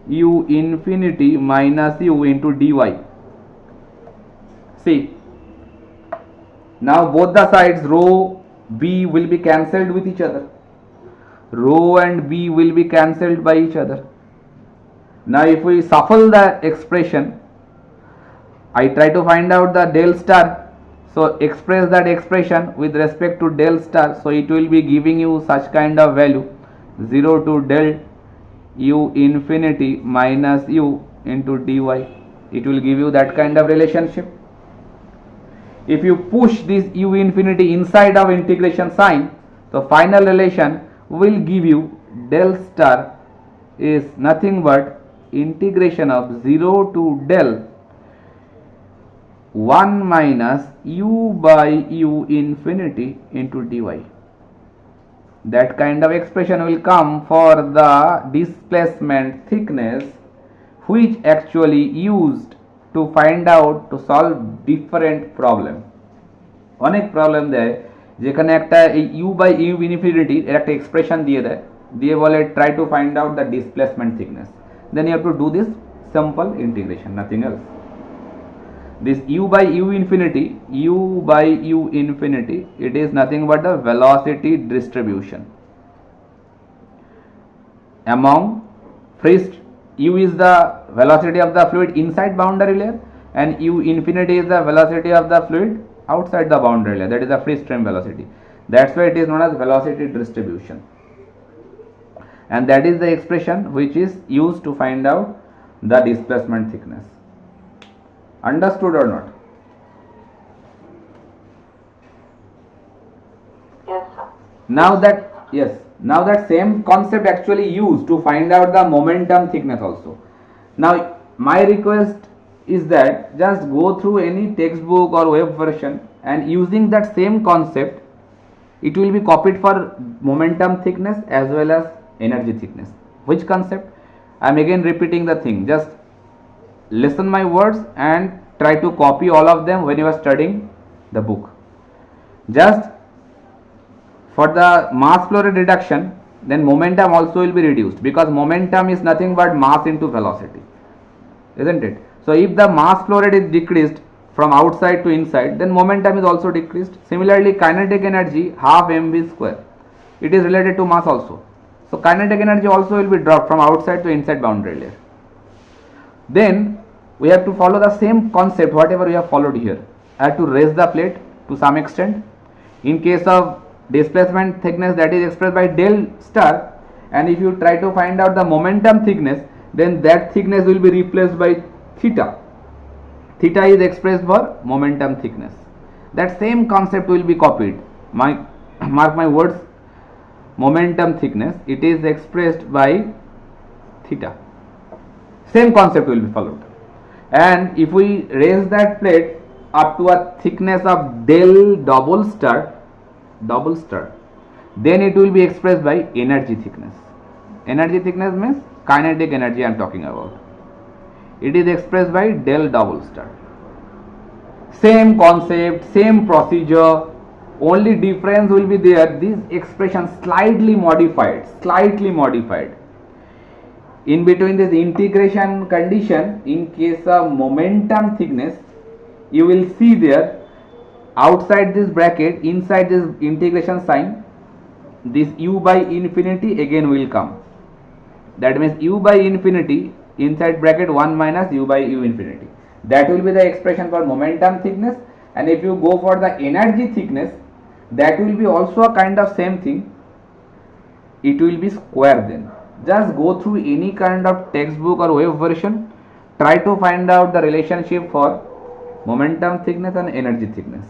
A: u infinity minus u into dy. See, now both the sides rho b will be cancelled with each other. Rho and b will be cancelled by each other. Now if we shuffle the expression, I try to find out the del star. So express that expression with respect to del star. So it will be giving you such kind of value: 0 to del u infinity minus u into dy. It will give you that kind of relationship. If you push this u infinity inside of integration sign, so final relation will give you del star is nothing but integration of 0 to del 1 minus u by u infinity into dy. That kind of expression will come for the displacement thickness, which actually used to find out to solve different problem. অনেক problem দেয় যেখানে একটা এই u by u infinity এর একটা expression দিয়ে দেয়, দিয়ে বলে try to find out the displacement thickness. Then you have to do this simple integration, nothing else. This u by u infinity, it is nothing but the velocity distribution among free. U is the velocity of the fluid inside boundary layer, and u infinity is the velocity of the fluid outside the boundary layer, that is the free stream velocity. That's why it is known as velocity distribution, and that is the expression which is used to find out the displacement thickness. Understood or not?
B: Yes, sir.
A: Now that same concept actually used to find out the momentum thickness also. Now my request is that just go through any textbook or web version, and using that same concept, it will be copied for momentum thickness as well as energy thickness. Which concept? I am again repeating the thing. Just listen my words and try to copy all of them when you are studying the book. Just for the mass flow rate reduction, then momentum also will be reduced, because momentum is nothing but mass into velocity, isn't it? So if the mass flow rate is decreased from outside to inside, then momentum is also decreased. Similarly, kinetic energy half mv square, it is related to mass also. So kinetic energy also will be dropped from outside to inside boundary layer. Then we have to follow the same concept whatever we have followed here. I have to raise the plate to some extent. In case of displacement thickness, that is expressed by del star, and if you try to find out the momentum thickness, then that thickness will be replaced by theta. Theta is expressed for momentum thickness. That same concept will be copied. Mark my words, momentum thickness, it is expressed by theta. Same concept will be followed, and if we raise that plate up to a thickness of del double star, then it will be expressed by energy thickness. Energy thickness means kinetic energy I am talking about. It is expressed by del double star. Same concept, same procedure, only difference will be there, this expression slightly modified. In between this integration condition, in case of momentum thickness, you will see there outside this bracket, inside this integration sign, this u by infinity again will come. That means u by infinity inside bracket 1 minus u by u infinity. That will be the expression for momentum thickness. And if you go for the energy thickness, that will be also a kind of same thing. It will be square then. Just go through any kind of textbook or web version, try to find out the relationship for momentum thickness and energy thickness.